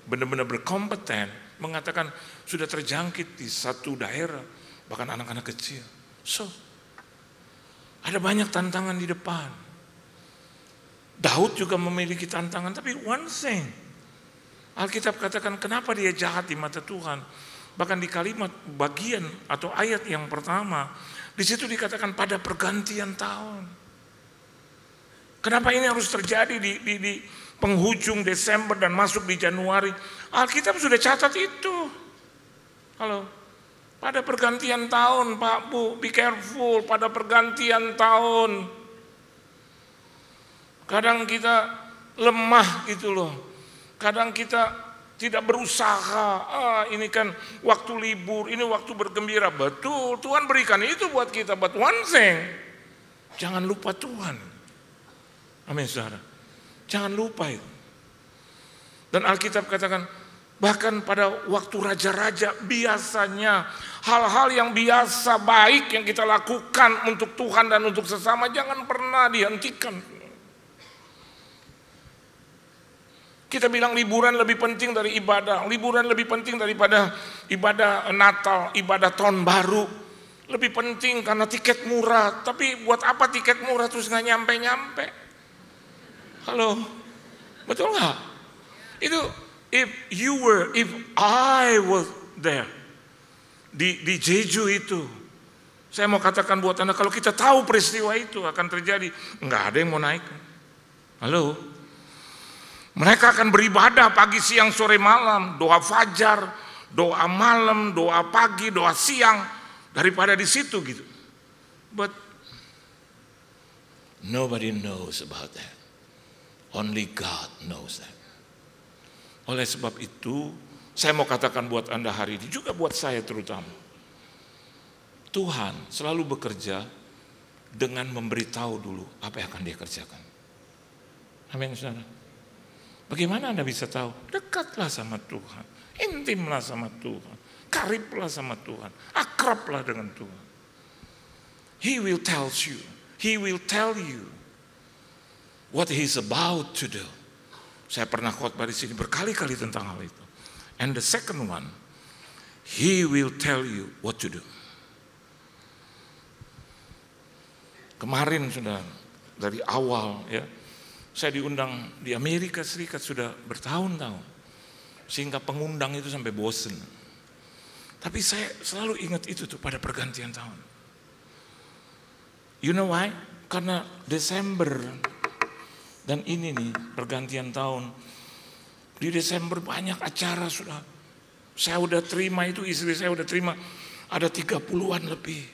benar-benar berkompeten mengatakan sudah terjangkit di satu daerah, bahkan anak-anak kecil. So, ada banyak tantangan di depan. Daud juga memiliki tantangan, tapi one thing, Alkitab katakan kenapa dia jahat di mata Tuhan. Bahkan di kalimat bagian atau ayat yang pertama, di situ dikatakan pada pergantian tahun. Kenapa ini harus terjadi di penghujung Desember dan masuk di Januari? Alkitab sudah catat itu. Halo, pada pergantian tahun, Pak Bu, be careful, pada pergantian tahun. Kadang kita lemah gitu loh. Kadang kita tidak berusaha, ini kan waktu libur, ini waktu bergembira. Betul, Tuhan berikan itu buat kita. But one thing, jangan lupa Tuhan. Amin saudara. Jangan lupa itu. Dan Alkitab katakan, bahkan pada waktu raja-raja biasanya hal-hal yang biasa baik yang kita lakukan untuk Tuhan dan untuk sesama jangan pernah dihentikan. Kita bilang liburan lebih penting dari ibadah, liburan lebih penting daripada ibadah Natal, ibadah tahun baru. Lebih penting karena tiket murah, tapi buat apa tiket murah terus nggak nyampe-nyampe? Halo, betul nggak? Itu if I was there di Jeju itu, saya mau katakan buat Anda, kalau kita tahu peristiwa itu akan terjadi, nggak ada yang mau naik. Halo. Mereka akan beribadah pagi, siang, sore, malam, doa fajar, doa malam, doa pagi, doa siang, daripada di situ gitu. But nobody knows about that. Only God knows that. Oleh sebab itu, saya mau katakan buat Anda hari ini, juga buat saya terutama. Tuhan selalu bekerja dengan memberitahu dulu apa yang akan dia kerjakan. Amin saudara. Bagaimana Anda bisa tahu? Dekatlah sama Tuhan, intimlah sama Tuhan, kariblah sama Tuhan, akrablah dengan Tuhan. He will tell you what He's about to do. Saya pernah khotbah di sini berkali-kali tentang hal itu. And the second one, He will tell you what to do. Kemarin sudah dari awal ya. Saya diundang di Amerika Serikat sudah bertahun-tahun. Sehingga pengundang itu sampai bosen. Tapi saya selalu ingat itu tuh pada pergantian tahun. You know why? Karena Desember dan ini nih pergantian tahun. Di Desember banyak acara sudah. Saya udah terima itu, istri saya udah terima. Ada 30-an lebih.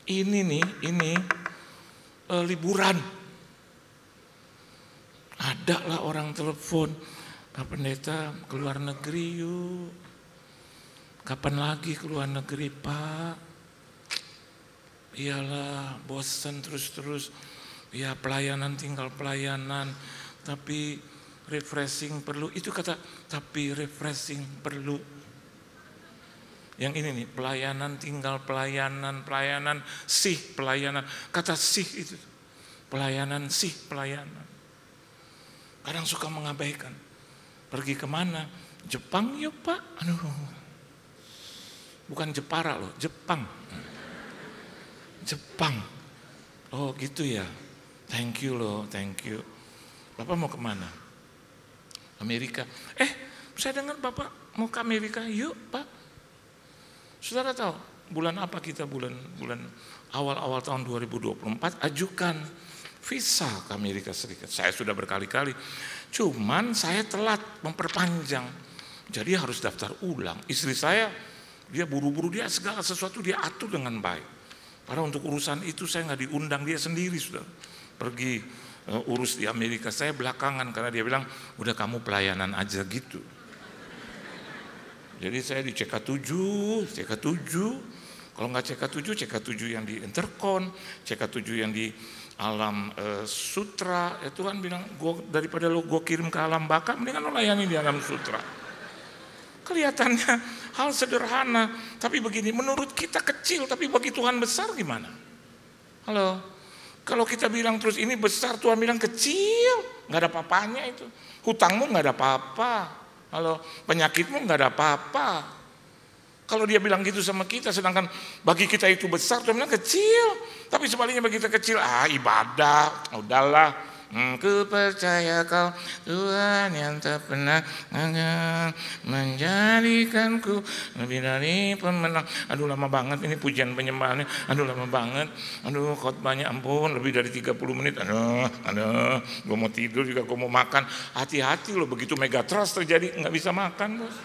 Ini liburan. Ada lah orang telepon, Pak Pendeta keluar negeri yuk. Kapan lagi keluar negeri Pak? Iyalah bosan terus-terus. Ya pelayanan tinggal pelayanan. Tapi refreshing perlu. Itu kata tapi refreshing perlu. Yang ini nih pelayanan tinggal pelayanan. Pelayanan sih pelayanan. Kata sih itu. Pelayanan sih pelayanan. Kadang suka mengabaikan. Pergi kemana? Jepang yuk Pak. Aduh. Bukan Jepara loh, Jepang. Jepang. Oh gitu ya. Thank you loh, thank you. Bapak mau kemana? Amerika. Saya dengar Bapak mau ke Amerika. Yuk Pak. Saudara tahu bulan apa kita bulan awal-awal tahun 2024 ajukan visa ke Amerika Serikat. Saya sudah berkali-kali, cuman saya telat memperpanjang. Jadi harus daftar ulang. Istri saya, dia buru-buru, dia segala sesuatu dia atur dengan baik. Padahal untuk urusan itu saya nggak diundang, dia sendiri sudah pergi urus di Amerika. Saya belakangan karena dia bilang, udah kamu pelayanan aja gitu. Jadi saya di CK7. Kalau nggak CK7 yang di Intercon, CK7 yang di Alam Sutra. Ya Tuhan bilang, daripada gue kirim ke Alam Baka, mendingan lo layani di Alam Sutra. Kelihatannya hal sederhana, tapi begini, menurut kita kecil, tapi bagi Tuhan besar gimana? Halo, kalau kita bilang terus ini besar, Tuhan bilang kecil, nggak ada apa-apanya itu. Hutangmu nggak ada apa-apa. Halo, penyakitmu nggak ada apa-apa. Kalau dia bilang gitu sama kita, sedangkan bagi kita itu besar, Tuhan bilang kecil. Tapi sebaliknya bagi kita kecil, ibadah, udahlah. Ku percaya kau Tuhan yang tak pernah gagal menjadikanku lebih dari pemenang. Aduh lama banget ini pujian penyembahannya. Aduh lama banget. Aduh khotbahnya ampun lebih dari 30 menit. Aduh, gue mau tidur juga, gue mau makan. Hati-hati loh, begitu megatrust terjadi nggak bisa makan bos.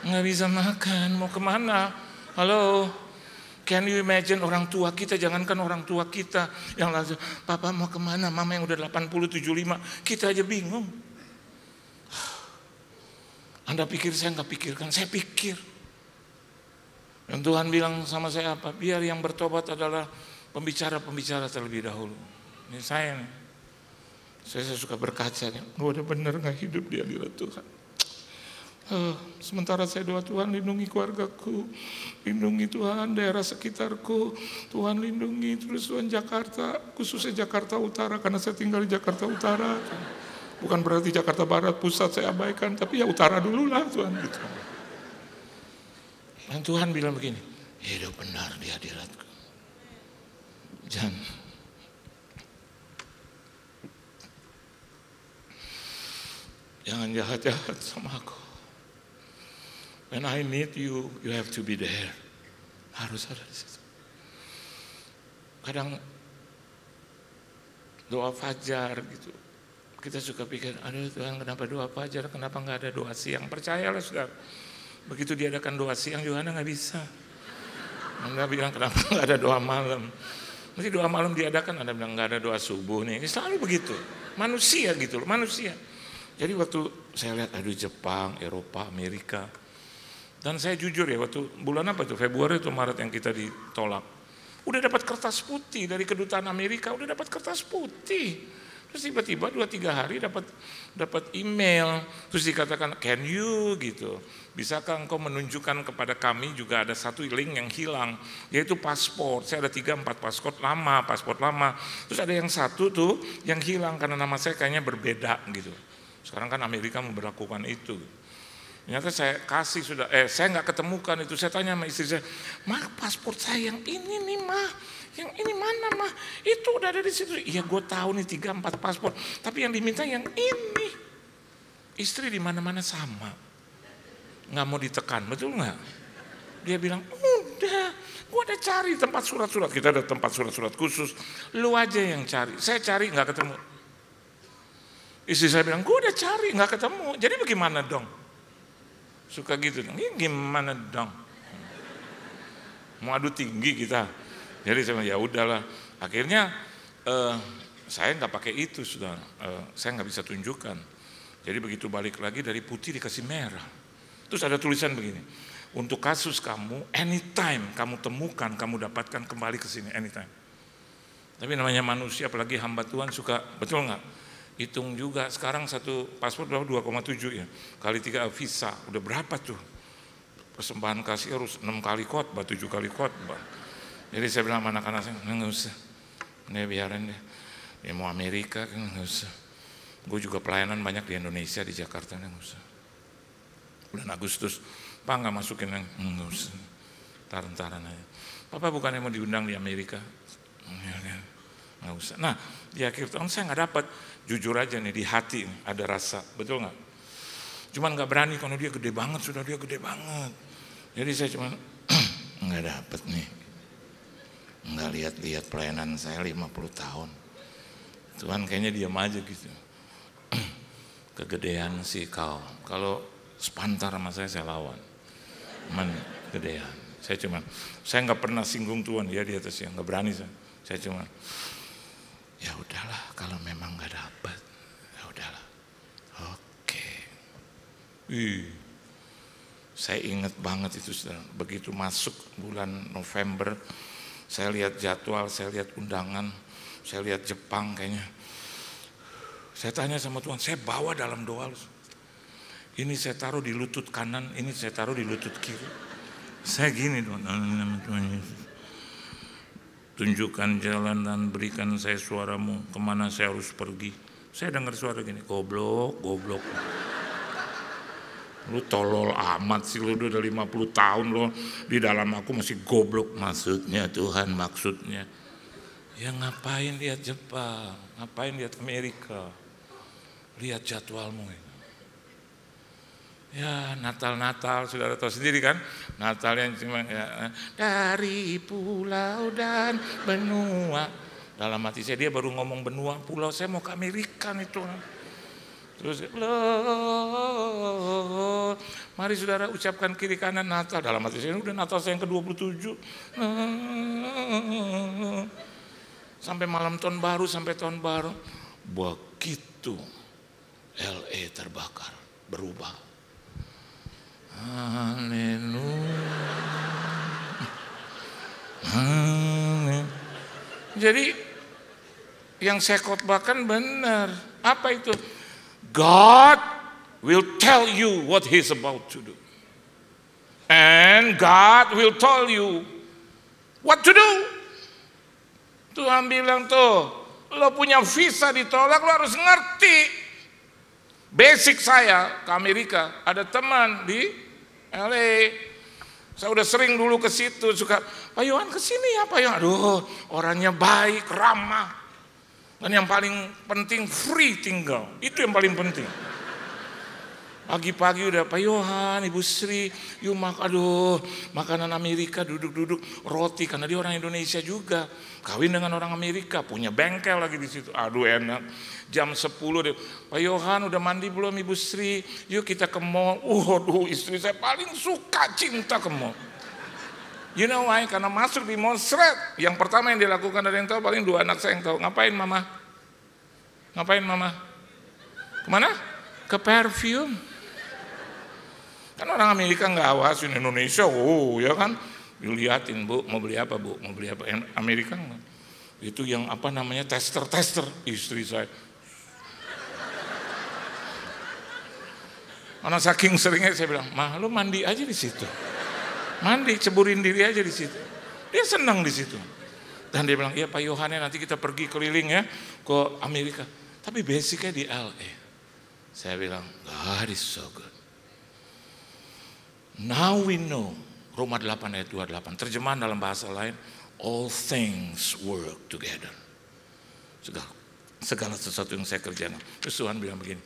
Nggak bisa makan, mau kemana? Halo, can you imagine orang tua kita, jangankan orang tua kita yang langsung, papa mau kemana, mama yang udah 80, 75, kita aja bingung. Anda pikir saya nggak pikirkan, saya pikir. Dan Tuhan bilang sama saya apa? Biar yang bertobat adalah pembicara-pembicara terlebih dahulu. Ini saya nih. Saya suka berkaca, gue udah bener nggak hidup di hadirat Tuhan. Sementara saya doa, Tuhan lindungi keluargaku, lindungi Tuhan daerah sekitarku, Tuhan lindungi terus Tuhan Jakarta, khususnya Jakarta Utara karena saya tinggal di Jakarta Utara. Bukan berarti Jakarta Barat pusat saya abaikan, tapi ya utara dulu lah Tuhan gitu. Dan Tuhan bilang begini, hidup benar di hadiratku. Jangan jahat-jahat sama aku. When I need you, you have to be there. Harus ada di situ. Kadang doa fajar gitu, kita suka pikir, aduh Tuhan kenapa doa fajar, kenapa nggak ada doa siang? Percayalah saudara, begitu diadakan doa siang juga Anda nggak bisa. Anda bilang kenapa nggak ada doa malam? Nanti doa malam diadakan, Anda bilang nggak ada doa subuh nih. Selalu begitu, manusia gitu loh, manusia. Jadi waktu saya lihat, aduh Jepang, Eropa, Amerika. Dan saya jujur ya, waktu bulan apa itu, Februari atau Maret yang kita ditolak. Udah dapat kertas putih dari kedutaan Amerika, udah dapat kertas putih. Terus tiba-tiba 2-3 hari dapat email, terus dikatakan, can you gitu. Bisakah engkau menunjukkan kepada kami juga ada satu link yang hilang, yaitu paspor. Saya ada 3-4 paspor lama. Terus ada yang satu tuh yang hilang karena nama saya kayaknya berbeda gitu. Sekarang kan Amerika memberlakukan itu. Ternyata saya kasih sudah, saya nggak ketemukan itu. Saya tanya sama istri saya, mah paspor saya yang ini nih mah, yang ini mana mah? Itu udah ada di situ. Iya gue tahu nih 3-4 paspor, tapi yang diminta yang ini. Istri di mana-mana sama, nggak mau ditekan, betul nggak? Dia bilang, udah, gue udah cari tempat surat-surat. Kita ada tempat surat-surat khusus, lu aja yang cari. Saya cari nggak ketemu. Istri saya bilang, gue udah cari nggak ketemu. Jadi bagaimana dong? Suka gitu, ini gimana dong? Mau adu tinggi kita. Jadi saya bilang, ya udahlah. Akhirnya saya nggak pakai itu, saudara. Saya nggak bisa tunjukkan. Jadi begitu balik lagi dari putih dikasih merah. Terus ada tulisan begini, untuk kasus kamu, anytime kamu temukan, kamu dapatkan kembali ke sini, anytime. Tapi namanya manusia, apalagi hamba Tuhan suka, betul nggak? Hitung juga sekarang satu paspor berapa, 2,7 ya, kali 3 visa, udah berapa tuh? Persembahan kasih harus 6 kali khotbah, 7 kali khotbah. Jadi saya bilang sama anak-anak saya, nggak usah, ini biarin deh. Dia mau Amerika kan nggak usah. Gue juga pelayanan banyak di Indonesia, di Jakarta, nggak usah. Bulan Agustus, Pak nggak masukin yang nggak usah. Taran-taran aja. Papa bukannya mau diundang di Amerika? Nggak usah. Nah di akhir tahun saya nggak dapat. Jujur aja nih, di hati ada rasa, betul nggak? Cuman nggak berani karena dia gede banget, sudah dia gede banget. Jadi saya cuma nggak dapet nih. Nggak lihat-lihat pelayanan saya 50 tahun. Tuhan kayaknya diam aja gitu. Kegedean sih kau. Kalau sepantar sama saya lawan. Gedean. Saya nggak pernah singgung Tuhan dia di atas, nggak berani saya. Saya cuma, ya udahlah kalau memang nggak dapat, ya udahlah. Oke. Saya ingat banget itu, begitu masuk bulan November, saya lihat jadwal, saya lihat undangan, saya lihat Jepang kayaknya. Saya tanya sama Tuhan, saya bawa dalam doa. Ini saya taruh di lutut kanan, ini saya taruh di lutut kiri. Saya gini Tuhan, Tuhan Yesus. Tunjukkan jalan dan berikan saya suaramu, kemana saya harus pergi. Saya dengar suara gini, goblok, goblok. Lu tolol amat sih, lu udah 50 tahun lo di dalam aku masih goblok. Maksudnya Tuhan, maksudnya. Ya ngapain lihat Jepang, ngapain lihat Amerika. Lihat jadwalmu ini. Ya Natal saudara tahu sendiri kan, Natal yang cuma ya, dari pulau dan benua. Dalam hati saya dia baru ngomong benua, pulau, saya mau ke Amerika nih Tuhan. Terus mari saudara ucapkan kiri kanan Natal. Dalam hati saya udah Natal saya yang ke-27. Sampai malam tahun baru, sampai tahun baru. Begitu LA terbakar, berubah. Haleluya. Jadi yang saya khotbahkan benar. Apa itu? God will tell you what He's about to do. And God will tell you what to do. Tuhan bilang tuh, lo punya visa ditolak, lo harus ngerti. Basic saya ke Amerika, ada teman di LA. Saya udah sering dulu ke situ, suka, Pak Yohan kesini ya Pak Yohan. Aduh, orangnya baik, ramah. Dan yang paling penting free tinggal, itu yang paling penting. Pagi-pagi udah Pak Yohan, Ibu Sri, yuk aduh makanan Amerika, duduk-duduk roti karena dia orang Indonesia juga, kawin dengan orang Amerika, punya bengkel lagi di situ. Aduh enak. Jam 10 deh, Pak Yohan udah mandi belum Ibu Sri? Yuk kita ke mall. Aduh istri saya paling suka cinta ke mall. You know why? Karena masuk di mall seret. Yang pertama yang dilakukan ada yang tahu, paling 2 anak saya yang tahu. Ngapain mama? Ngapain mama? Kemana? Ke perfume. Kan orang Amerika nggak awasin Indonesia, ya kan? Dilihatin Bu, mau beli apa Bu? Mau beli apa? Amerika enggak. Itu yang apa namanya tester istri saya. Karena saking seringnya saya bilang, mah lu mandi aja di situ, mandi ceburin diri aja di situ. Dia senang di situ. Dan dia bilang, iya Pak Yohane nanti kita pergi keliling ya ke Amerika. Tapi basicnya di LA. Saya bilang, God is so good. Now we know, Roma 8 ayat 28, terjemahan dalam bahasa lain, all things work together. Segala sesuatu yang saya kerjakan. Terus Tuhan bilang begini,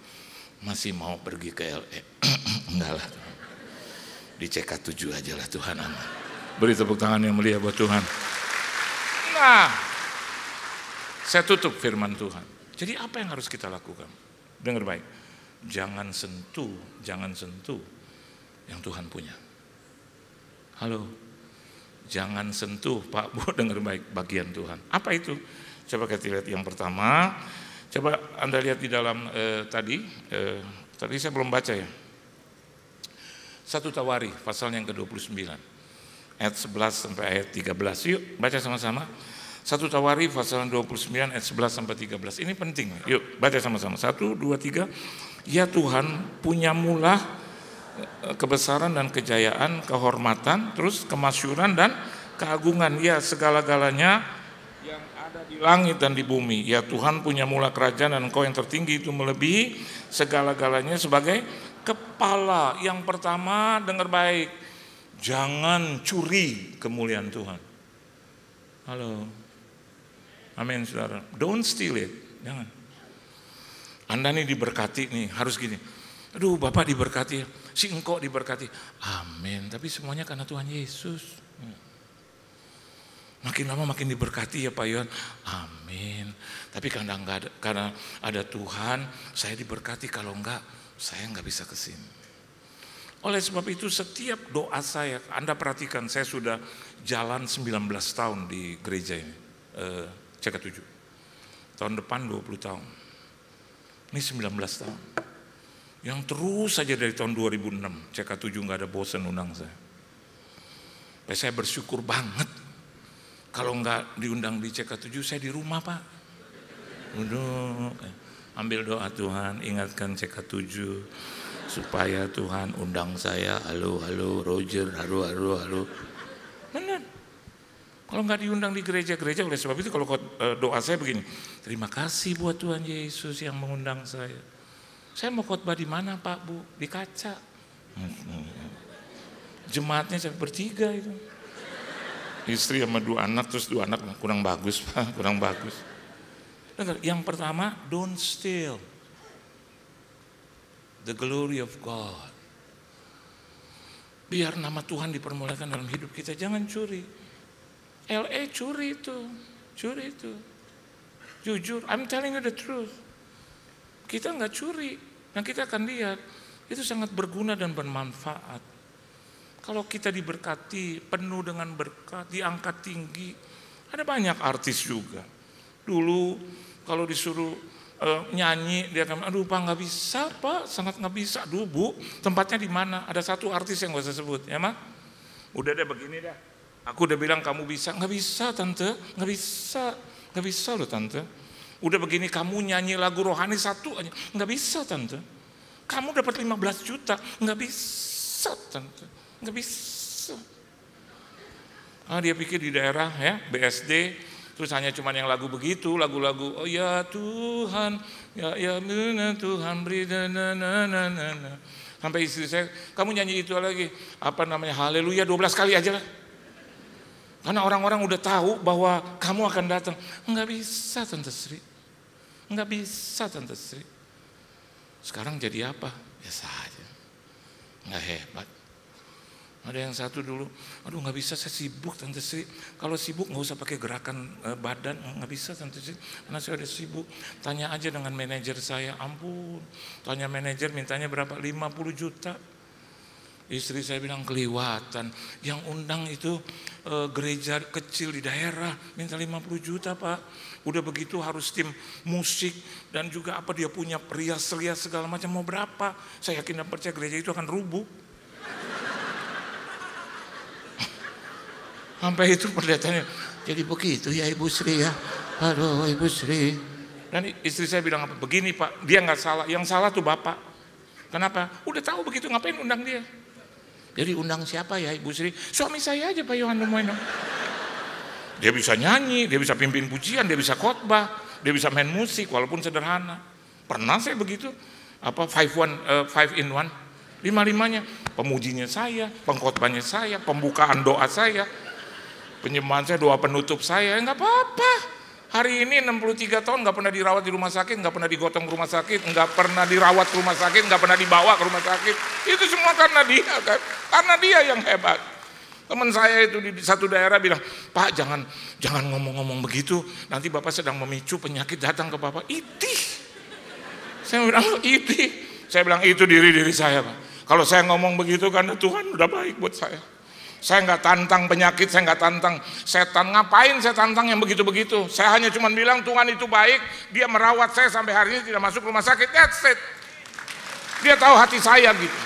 masih mau pergi ke LA? Enggak lah, di CK7 aja lah Tuhan aman. Beri tepuk tangan yang mulia buat Tuhan. Nah, saya tutup firman Tuhan. Jadi apa yang harus kita lakukan? Dengar baik, jangan sentuh yang Tuhan punya. Halo, jangan sentuh Pak Bu, dengar baik bagian Tuhan. Apa itu? Coba kita lihat yang pertama. Coba Anda lihat di dalam tadi saya belum baca ya. 1 Tawari pasal yang ke-29 ayat 11 sampai ayat 13. Yuk baca sama-sama. 1 Tawari pasal 29 ayat 11 sampai 13. Ini penting. Yuk baca sama-sama. 1, 2, 3. Ya Tuhan, punya mula kebesaran dan kejayaan, kehormatan, terus kemasyuran dan keagungan. Ya segala-galanya yang ada di langit dan di bumi. Ya Tuhan punya mula kerajaan dan Engkau yang tertinggi itu melebihi segala-galanya sebagai kepala. Yang pertama dengar baik, jangan curi kemuliaan Tuhan. Halo, amin saudara. Don't steal it, jangan. Anda nih diberkati nih, harus gini. Aduh Bapak diberkati, si engkau diberkati. Amin, tapi semuanya karena Tuhan Yesus. Makin lama makin diberkati ya Pak Yon. Amin. Tapi karena ada Tuhan, saya diberkati. Kalau enggak, saya enggak bisa ke sini. Oleh sebab itu setiap doa saya, Anda perhatikan, saya sudah jalan 19 tahun di gereja ini, CK7. Tahun depan 20 tahun. Ini 19 tahun. Yang terus saja dari tahun 2006, CK7 nggak ada bosan undang saya. Saya bersyukur banget. Kalau nggak diundang di CK7, saya di rumah Pak. Duduk, ambil doa Tuhan, ingatkan CK7 supaya Tuhan undang saya. Halo, halo Roger, halo. Benar. Kalau nggak diundang di gereja-gereja, oleh sebab itu kalau doa saya begini, terima kasih buat Tuhan Yesus yang mengundang saya. Saya mau khotbah di mana Pak Bu? Di kaca. Jemaatnya saya bertiga itu. Istri sama 2 anak, terus 2 anak kurang bagus Pak, kurang bagus. Dengar, yang pertama, don't steal the glory of God. Biar nama Tuhan dipermuliakan dalam hidup kita, jangan curi. LA curi itu. Jujur, I'm telling you the truth. Kita nggak curi, yang kita akan lihat itu sangat berguna dan bermanfaat. Kalau kita diberkati, penuh dengan berkat, diangkat tinggi, ada banyak artis juga. Dulu kalau disuruh nyanyi, dia akan, aduh Pak nggak bisa Pak, sangat nggak bisa. Aduh Bu, tempatnya di mana? Ada satu artis yang gak usah sebut, ya Mak? Udah deh begini dah. Aku udah bilang kamu bisa, nggak bisa Tante, nggak bisa loh Tante. Udah begini kamu nyanyi lagu rohani 1 aja, nggak bisa Tante. Kamu dapat 15 juta, nggak bisa Tante, nggak bisa. Dia pikir di daerah ya BSD, terus hanya cuman yang lagu begitu, lagu-lagu oh ya Tuhan, ya Tuhan beri na. Sampai istri saya, kamu nyanyi itu lagi, apa namanya, haleluya 12 kali aja lah. Karena orang-orang udah tahu bahwa kamu akan datang. Enggak bisa Tante Sri. Enggak bisa Tante Sri. Sekarang jadi apa? Biasa aja. Enggak hebat. Ada yang satu dulu, aduh enggak bisa saya sibuk Tante Sri. Kalau sibuk enggak usah pakai gerakan badan, enggak bisa Tante Sri. Karena saya udah sibuk. Tanya aja dengan manajer saya, ampun. Tanya manajer mintanya berapa? 50 juta. Istri saya bilang keliwatan, yang undang itu gereja kecil di daerah, minta 50 juta Pak. Udah begitu harus tim musik dan juga apa dia punya rias-rias segala macam, mau berapa? Saya yakin dan percaya gereja itu akan rubuh. Sampai itu pendetanya, jadi begitu ya Ibu Sri ya, aduh Ibu Sri. Dan istri saya bilang apa? Begini Pak, dia nggak salah, yang salah tuh Bapak. Kenapa? Udah tahu begitu ngapain undang dia? Jadi undang siapa ya Ibu Sri? Suami saya aja Pak Yohan Lumoino. Dia bisa nyanyi, dia bisa pimpin pujian, dia bisa khotbah, dia bisa main musik walaupun sederhana. Pernah saya begitu, apa 5 in 1, 5-5-nya. Pemujinya saya, pengkhotbahnya saya, pembukaan doa saya, penyembahan saya, doa penutup saya, enggak apa-apa. Hari ini 63 tahun nggak pernah dirawat di rumah sakit, nggak pernah digotong ke rumah sakit, nggak pernah dirawat ke rumah sakit, nggak pernah dibawa ke rumah sakit. Itu semua karena dia kan, karena dia yang hebat. Teman saya itu di satu daerah bilang, Pak jangan ngomong-ngomong begitu, nanti Bapak sedang memicu penyakit datang ke Bapak. Itih. Saya bilang itih. Saya bilang itu diri saya Pak. Kalau saya ngomong begitu karena Tuhan udah baik buat saya. Saya nggak tantang penyakit, saya nggak tantang setan. Ngapain saya tantang yang begitu-begitu? Saya hanya cuma bilang Tuhan itu baik, dia merawat saya sampai hari ini tidak masuk rumah sakit. That's it. Dia tahu hati saya gitu.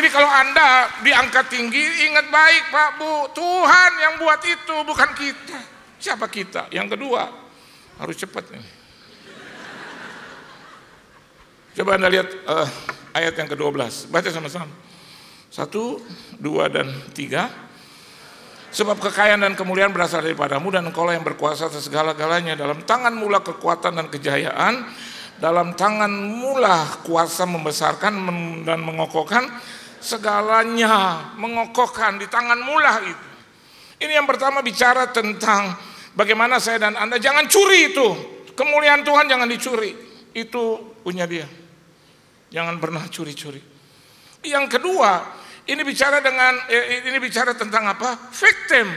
Jadi kalau Anda diangkat tinggi, ingat baik Pak Bu, Tuhan yang buat itu, bukan kita. Siapa kita? Yang kedua, harus cepat nih. Coba Anda lihat ayat yang ke-12, baca sama-sama. 1, 2, dan 3. Sebab kekayaan dan kemuliaan berasal daripadamu, dan engkaulah yang berkuasa atas segala-galanya. Dalam tanganmu lah kekuatan dan kejayaan, dalam tanganmu lah kuasa membesarkan dan mengokohkan segalanya. Mengokohkan, di tanganmu lah itu. Ini yang pertama bicara tentang bagaimana saya dan Anda jangan curi itu. Kemuliaan Tuhan jangan dicuri. Itu punya dia. Jangan pernah curi-curi. Yang kedua, ini bicara tentang apa? Victim.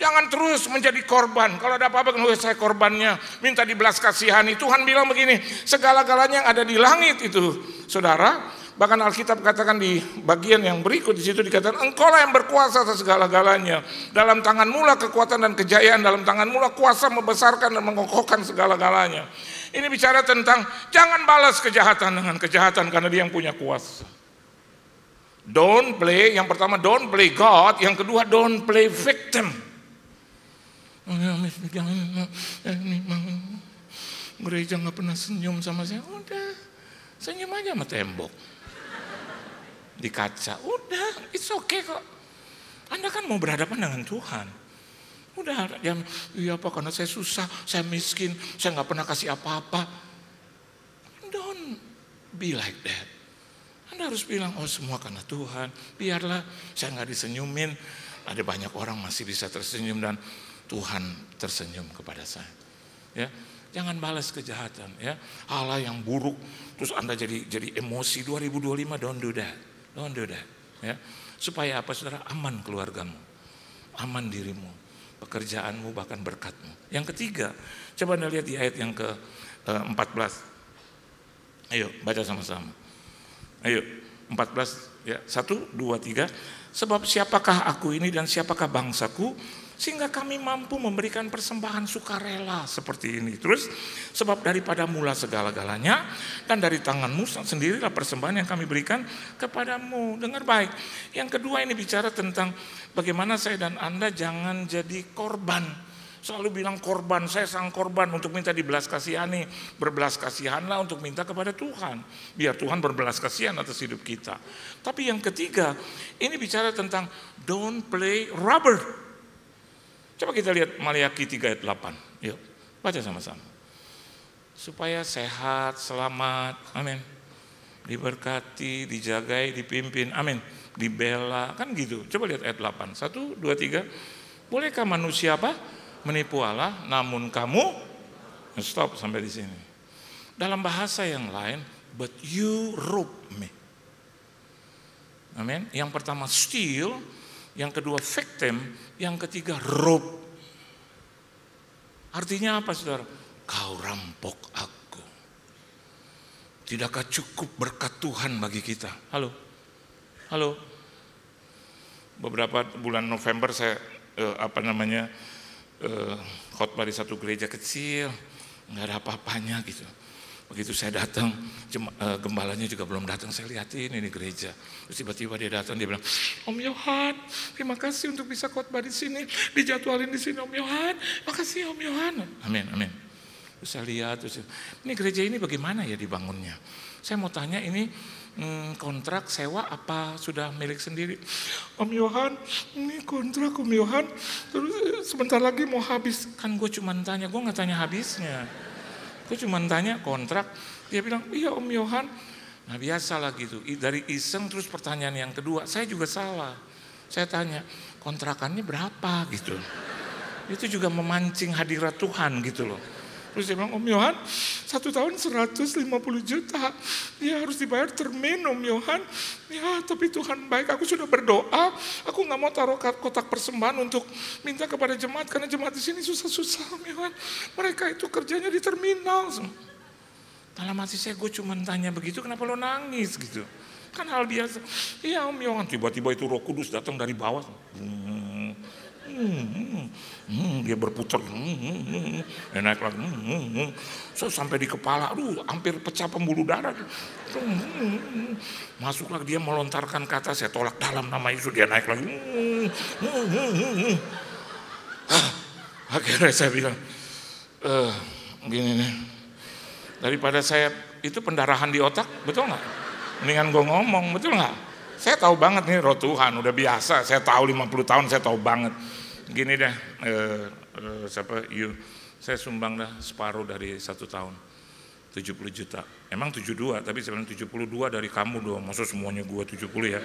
Jangan terus menjadi korban. Kalau ada apa-apa, saya korbannya, minta dibelas kasihani. Tuhan bilang begini, segala-galanya yang ada di langit itu, saudara. Bahkan Alkitab katakan di bagian yang berikut, di situ dikatakan, engkaulah yang berkuasa atas segala-galanya. Dalam tanganmu lah kekuatan dan kejayaan, dalam tanganmu lah kuasa membesarkan dan mengokohkan segala-galanya. Ini bicara tentang jangan balas kejahatan dengan kejahatan karena dia yang punya kuasa. Don't play, yang pertama don't play God, yang kedua don't play victim. Gereja gak pernah senyum sama saya, udah senyum aja sama tembok. Di kaca, udah it's okay kok. Anda kan mau berhadapan dengan Tuhan. Udah, iya Pak, karena saya susah, saya miskin, saya gak pernah kasih apa-apa. Don't be like that. Anda harus bilang, oh semua karena Tuhan, biarlah saya gak disenyumin. Ada banyak orang masih bisa tersenyum dan Tuhan tersenyum kepada saya. Ya, jangan balas kejahatan. Ya, hal yang buruk, terus Anda jadi emosi. 2025, don't do that. Don't do that. Ya, supaya apa, saudara? Aman keluargamu, aman dirimu, pekerjaanmu, bahkan berkatmu. Yang ketiga, coba Anda lihat di ayat yang ke-14. Ayo, baca sama-sama. Ayo, 14, ya, 1, 2, 3. Sebab siapakah aku ini dan siapakah bangsaku, sehingga kami mampu memberikan persembahan sukarela seperti ini. Terus, sebab daripada mula segala-galanya, dan dari tanganmu sendirilah persembahan yang kami berikan kepadamu. Dengar baik. Yang kedua ini bicara tentang bagaimana saya dan Anda jangan jadi korban. Selalu bilang korban, saya sang korban untuk minta dibelas kasihani. Berbelas kasihanlah untuk minta kepada Tuhan. Biar Tuhan berbelas kasihan atas hidup kita. Tapi yang ketiga, ini bicara tentang don't play rubber. Coba kita lihat Maliaki 3 ayat 8. Yuk, baca sama-sama. Supaya sehat, selamat, amin. Diberkati, dijagai, dipimpin, amin. Dibela, kan gitu. Coba lihat ayat 8. 1, 2, 3. Bolehkah manusia apa? Menipu Allah, namun kamu stop sampai di sini. Dalam bahasa yang lain, but you rob me. Amin. Yang pertama steal, yang kedua victim, yang ketiga rob. Artinya apa, saudara? Kau rampok aku. Tidakkah cukup berkat Tuhan bagi kita? Halo, halo. Beberapa bulan November saya khotbah di satu gereja kecil, nggak ada apa-apanya gitu. Begitu saya datang, gembalanya juga belum datang, saya lihatin ini gereja. Terus tiba-tiba dia datang, dia bilang, Om Yohan, terima kasih untuk bisa khotbah di sini, dijadwalin di sini Om Yohan, makasih Om Yohan. Amin, amin. Terus saya lihat, ini gereja ini bagaimana ya dibangunnya? Saya mau tanya ini kontrak sewa apa sudah milik sendiri? Om Yohan, ini kontrak Om Yohan, terus sebentar lagi mau habis. Kan gue cuma tanya, gue gak tanya habisnya. Gue cuma tanya kontrak, dia bilang, iya Om Yohan. Nah biasalah gitu, dari iseng terus pertanyaan yang kedua, saya juga salah. Saya tanya, kontrakannya berapa gitu. Itu juga memancing hadirat Tuhan gitu loh. Terus dia bilang, Om Yohan, 1 tahun 150 juta. Ya harus dibayar termin Om Yohan. Ya tapi Tuhan baik, aku sudah berdoa. Aku gak mau taruh kotak persembahan untuk minta kepada jemaat. Karena jemaat di sini susah-susah Om Yohan. Mereka itu kerjanya di terminal. Dalam hati saya, gue cuma tanya begitu, kenapa lo nangis gitu. Kan hal biasa. Iya Om Yohan, tiba-tiba itu Roh Kudus datang dari bawah. Dia berputar, dia naik lagi, so sampai di kepala, aduh hampir pecah pembuluh darah. Masuklah dia melontarkan kata, saya tolak dalam nama Yesus, dia naik lagi. Akhirnya saya bilang, gini nih, daripada saya itu pendarahan di otak, betul nggak? Mendingan gue ngomong, betul nggak? Saya tahu banget nih Roh Tuhan, udah biasa, saya tahu 50 tahun, saya tahu banget. Gini dah, saya sumbang dah separuh dari 1 tahun, 70 juta. Emang 72, tapi sebenarnya 72 dari kamu dong, maksud semuanya gua 70 ya.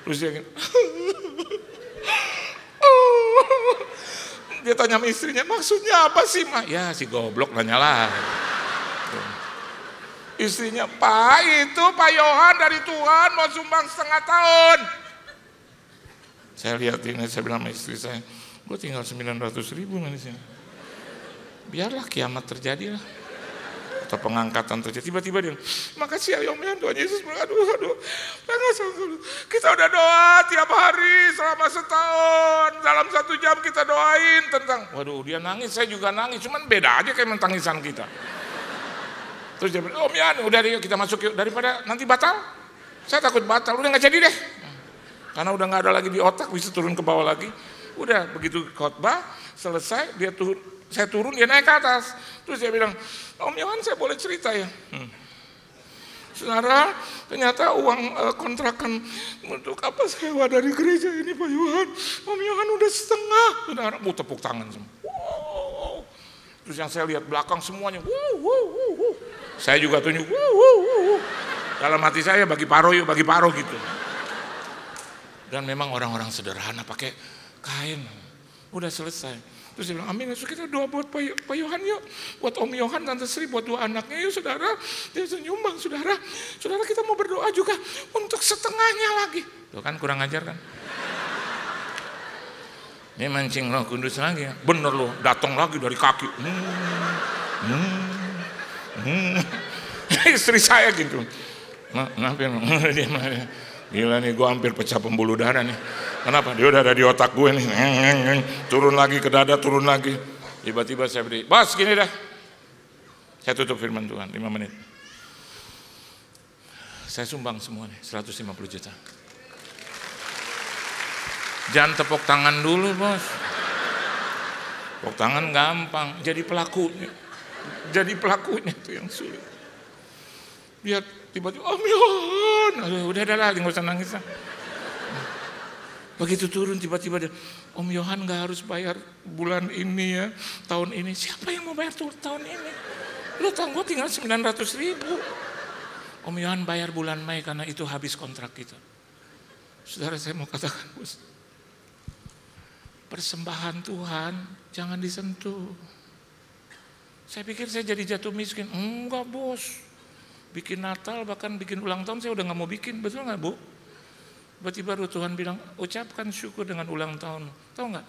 Terus dia gini, dia tanya sama istrinya, maksudnya apa sih Ma? Ya si goblok nanyalah. Istrinya, Pak itu Pak Yohan dari Tuhan mau sumbang 1,5 tahun. Saya lihat ini, saya bilang sama istri saya, gue tinggal 900.000 di sini. Biarlah kiamat terjadi lah. Atau pengangkatan terjadi. Tiba-tiba dia, makasih ya Om Yohan, Tuhan Yesus. Aduh. Kita udah doa tiap hari selama setahun. Dalam 1 jam kita doain tentang, waduh dia nangis, saya juga nangis. Cuman beda aja kayak tangisan kita. Terus dia bilang, Om Yohan udah deh kita masuk yuk. Daripada nanti batal. Saya takut batal, udah gak jadi deh. Karena udah gak ada lagi di otak, bisa turun ke bawah lagi. Udah begitu khotbah selesai, dia turun. Saya turun, dia naik ke atas. Terus dia bilang, Om Yohan saya boleh cerita ya? Saudara, ternyata uang kontrakan untuk apa sewa dari gereja ini Pak Yohan, Om Yohan udah setengah. Saudara, tepuk tangan semua. Wow. Terus yang saya lihat belakang semuanya, saya juga tunjuk, dalam hati saya bagi paro yuk, bagi paro gitu. Dan memang orang-orang sederhana pakai kain. Udah selesai. Terus dia bilang, amin, kita doa buat Pak Yohan yuk. Buat Om Yohan, Tante Sri, buat 2 anaknya yuk saudara. Dia nyumbang saudara. Saudara kita mau berdoa juga untuk setengahnya lagi. Tuh kan kurang ajar kan. Ini mancing Roh Kudus lagi ya. Bener loh, datang lagi dari kaki. Istri saya gitu. Hampir, gila nih gue hampir pecah pembuluh darah nih. Kenapa? Dia udah ada di otak gue nih. Turun lagi ke dada, turun lagi. Tiba-tiba saya beri, bos gini dah. Saya tutup firman Tuhan, 5 menit. Saya sumbang semua nih, 150 juta. Jangan tepuk tangan dulu bos. Tepuk tangan gampang, jadi pelakunya. Jadi pelakunya itu yang sulit. Dia tiba-tiba, Om Yohan, udah lagi nggak usah nangis lah. Begitu turun tiba-tiba dia, Om Yohan nggak harus bayar bulan ini ya, tahun ini. Siapa yang mau bayar tahun ini? Lu tahu gue tinggal 900.000. Om Yohan bayar bulan Mei karena itu habis kontrak kita. Saudara saya mau katakan bos, persembahan Tuhan jangan disentuh. Saya pikir saya jadi jatuh miskin. Enggak bos. Bikin Natal bahkan bikin ulang tahun saya udah gak mau bikin, betul gak Bu? Tiba-tiba Tuhan bilang ucapkan syukur dengan ulang tahun. Tahu gak?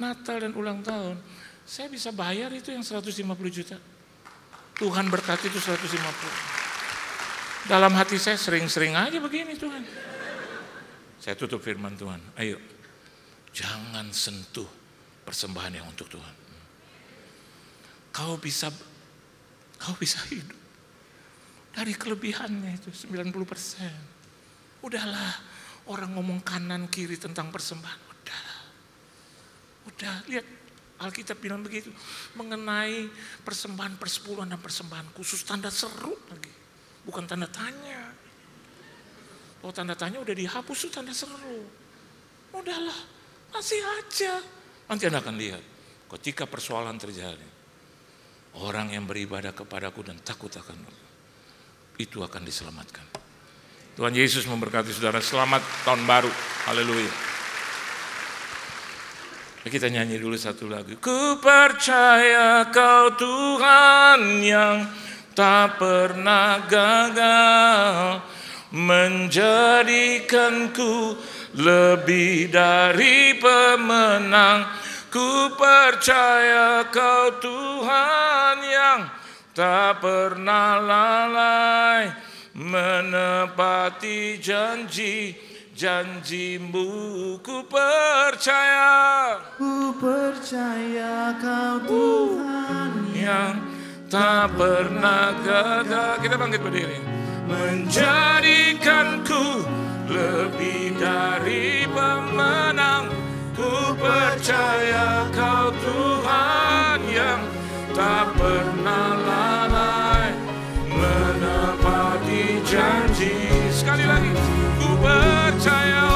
Natal dan ulang tahun saya bisa bayar itu yang 150 juta. Tuhan berkati itu 150. Dalam hati saya sering-sering aja begini Tuhan. Saya tutup firman Tuhan. Ayo jangan sentuh persembahan yang untuk Tuhan. Kau bisa hidup dari kelebihannya itu 90%. Udahlah, orang ngomong kanan kiri tentang persembahan. Udah, lihat Alkitab bilang begitu. Mengenai persembahan persepuluhan dan persembahan khusus tanda seru lagi. Bukan tanda tanya. Oh tanda tanya udah dihapus tuh tanda seru. Udahlah, masih aja. Nanti Anda akan lihat ketika persoalan terjadi. Orang yang beribadah kepadaku dan takut akan itu akan diselamatkan. Tuhan Yesus memberkati saudara. Selamat tahun baru. Haleluya. Kita nyanyi dulu satu lagu. Ku percaya Kau Tuhan yang tak pernah gagal, menjadikanku lebih dari pemenang. Ku percaya Kau Tuhan yang tak pernah lalai, menepati janji-janjimu. Ku percaya Kau Tuhan yang tak pernah gagal. Kita bangkit berdiri. Menjadikanku lebih dari pemenang. Ku percaya Kau Tuhan yang tak pernah lalai, menepati janji. Sekali lagi, ku percaya.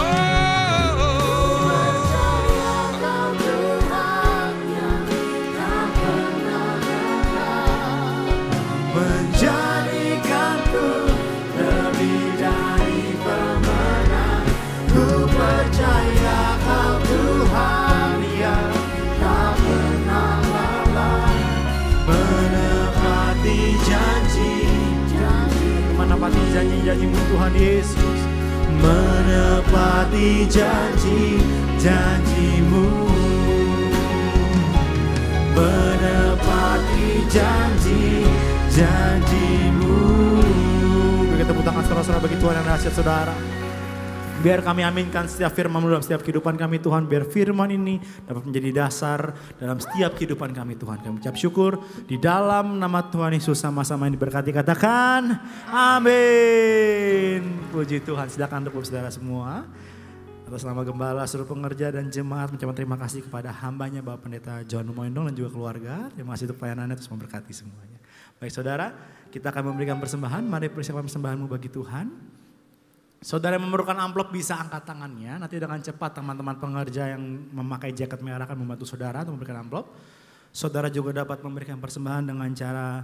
Kau Tuhan yang tak pernah gagal, menjadikanku lebih dari pemenang. Ku percaya Kau Tuhan yang tak pernah lalai, menepati janji-janji-Mu Tuhan Yesus. Menepati janji-janji-Mu, menepati janji-janji-Mu. Beri tepuk tangan saudara-saudara bagi Tuhan yang dahsyat saudara. Biar kami aminkan setiap firman-Mu dalam setiap kehidupan kami Tuhan. Biar firman ini dapat menjadi dasar dalam setiap kehidupan kami Tuhan. Kami ucap syukur di dalam nama Tuhan Yesus, sama-sama yang diberkati katakan amin. Puji Tuhan. Silakan untuk saudara semua. Atas nama Gembala, seluruh pengerja dan jemaat mengucapkan terima kasih kepada hambanya Bapak Pendeta John Lumoindong dan juga keluarga. Terima kasih untuk pelayanannya, terus memberkati semuanya. Baik saudara, kita akan memberikan persembahan. Mari persiapkan persembahanmu bagi Tuhan. Saudara yang memerlukan amplop bisa angkat tangannya. Nanti dengan cepat teman-teman pengerja yang memakai jaket merah akan membantu saudara untuk memberikan amplop. Saudara juga dapat memberikan persembahan dengan cara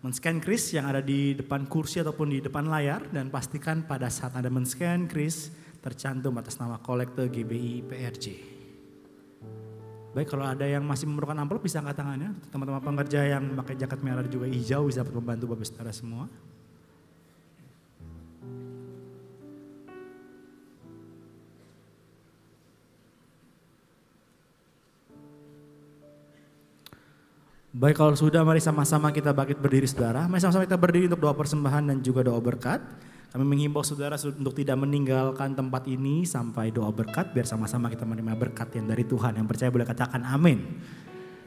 men-scan kris yang ada di depan kursi ataupun di depan layar. Dan pastikan pada saat Anda men-scan kris tercantum atas nama kolektor GBI PRJ. Baik, kalau ada yang masih memerlukan amplop bisa angkat tangannya. Teman-teman pengerja yang memakai jaket merah juga hijau bisa dapat membantu Bapak saudara semua. Baik, kalau sudah mari sama-sama kita bangkit berdiri saudara. Mari sama-sama kita berdiri untuk doa persembahan dan juga doa berkat. Kami menghimbau saudara untuk tidak meninggalkan tempat ini sampai doa berkat. Biar sama-sama kita menerima berkat yang dari Tuhan. Yang percaya boleh katakan amin.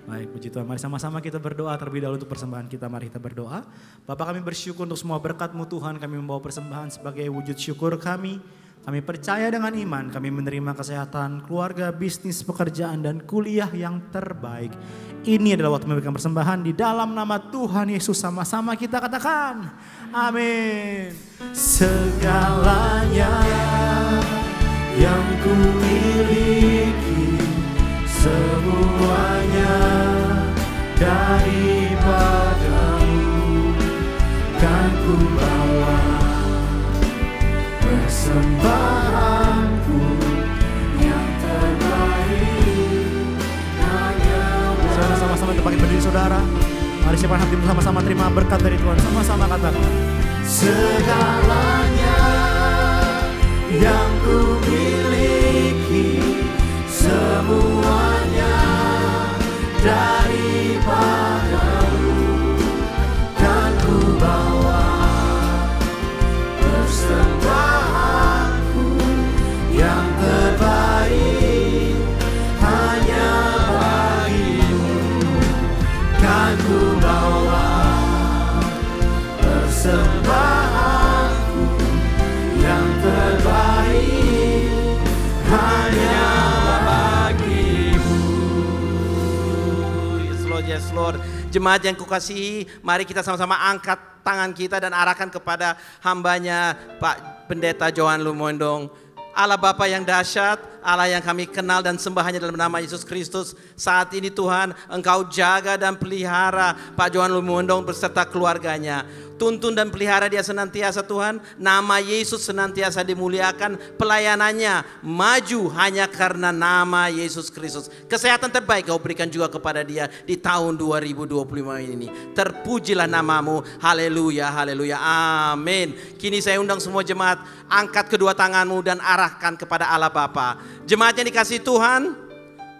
Baik, puji Tuhan. Mari sama-sama kita berdoa terlebih dahulu untuk persembahan kita. Mari kita berdoa. Bapak, kami bersyukur untuk semua berkat-Mu Tuhan. Kami membawa persembahan sebagai wujud syukur kami. Kami percaya dengan iman, kami menerima kesehatan, keluarga, bisnis, pekerjaan, dan kuliah yang terbaik. Ini adalah waktu memberikan persembahan di dalam nama Tuhan Yesus. Sama-sama kita katakan, amin. Segalanya yang ku miliki, semuanya daripada-Mu, kan ku bawa persembahanku yang terbaik hanya. Saudara sama-sama bangkit berdiri saudara. Mari siapkan hatimu sama-sama terima berkat dari Tuhan. Sama-sama katakan. Segalanya yang ku miliki, semuanya daripada-Mu, kan ku bawa persembahanku yang terbaik hanya bagi-Mu, kan ku bawa persembahanku yang terbaik hanya bagi-Mu. Yes Lord, yes Lord. Jemaat yang kukasihi, mari kita sama-sama angkat tangan kita dan arahkan kepada hambanya Pak Pendeta Johan Lumoindong. Allah Bapa yang dahsyat, Allah yang kami kenal dan sembah hanya dalam nama Yesus Kristus. Saat ini Tuhan, Engkau jaga dan pelihara Pak Johan Lumoindong beserta keluarganya. Tuntun dan pelihara dia senantiasa Tuhan. Nama Yesus senantiasa dimuliakan. Pelayanannya maju hanya karena nama Yesus Kristus. Kesehatan terbaik Kau berikan juga kepada dia di tahun 2025 ini. Terpujilah namamu. Haleluya, haleluya, amin. Kini saya undang semua jemaat, angkat kedua tanganmu dan arahkan kepada Allah Bapa. Jemaat yang dikasihi Tuhan,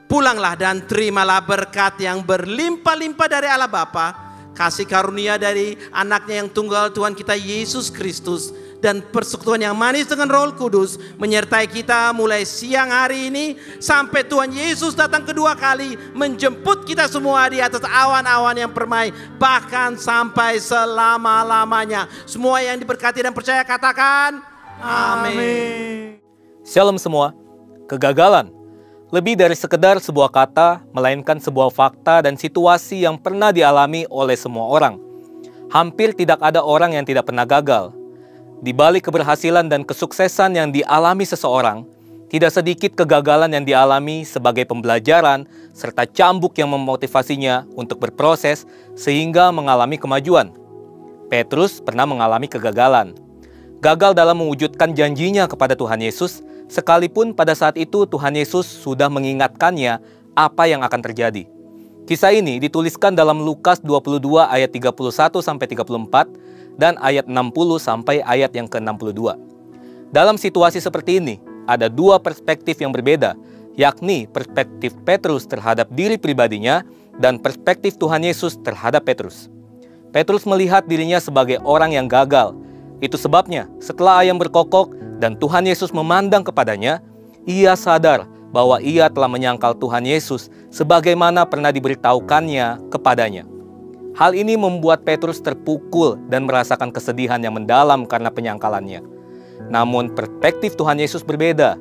pulanglah dan terimalah berkat yang berlimpah-limpah dari Allah Bapa. Kasih karunia dari anaknya yang tunggal Tuhan kita Yesus Kristus. Dan persekutuan yang manis dengan Roh Kudus menyertai kita mulai siang hari ini sampai Tuhan Yesus datang kedua kali menjemput kita semua di atas awan-awan yang permai. Bahkan sampai selama-lamanya. Semua yang diberkati dan percaya katakan amin. Shalom semua. Kegagalan lebih dari sekedar sebuah kata, melainkan sebuah fakta dan situasi yang pernah dialami oleh semua orang. Hampir tidak ada orang yang tidak pernah gagal. Di balik keberhasilan dan kesuksesan yang dialami seseorang, tidak sedikit kegagalan yang dialami sebagai pembelajaran serta cambuk yang memotivasinya untuk berproses sehingga mengalami kemajuan. Petrus pernah mengalami kegagalan. Gagal dalam mewujudkan janjinya kepada Tuhan Yesus, sekalipun pada saat itu Tuhan Yesus sudah mengingatkannya apa yang akan terjadi. Kisah ini dituliskan dalam Lukas 22 ayat 31-34 dan ayat 60 sampai ayat yang ke-62. Dalam situasi seperti ini, ada dua perspektif yang berbeda, yakni perspektif Petrus terhadap diri pribadinya dan perspektif Tuhan Yesus terhadap Petrus. Petrus melihat dirinya sebagai orang yang gagal. Itu sebabnya setelah ayam berkokok dan Tuhan Yesus memandang kepadanya, ia sadar bahwa ia telah menyangkal Tuhan Yesus sebagaimana pernah diberitahukannya kepadanya. Hal ini membuat Petrus terpukul dan merasakan kesedihan yang mendalam karena penyangkalannya. Namun perspektif Tuhan Yesus berbeda.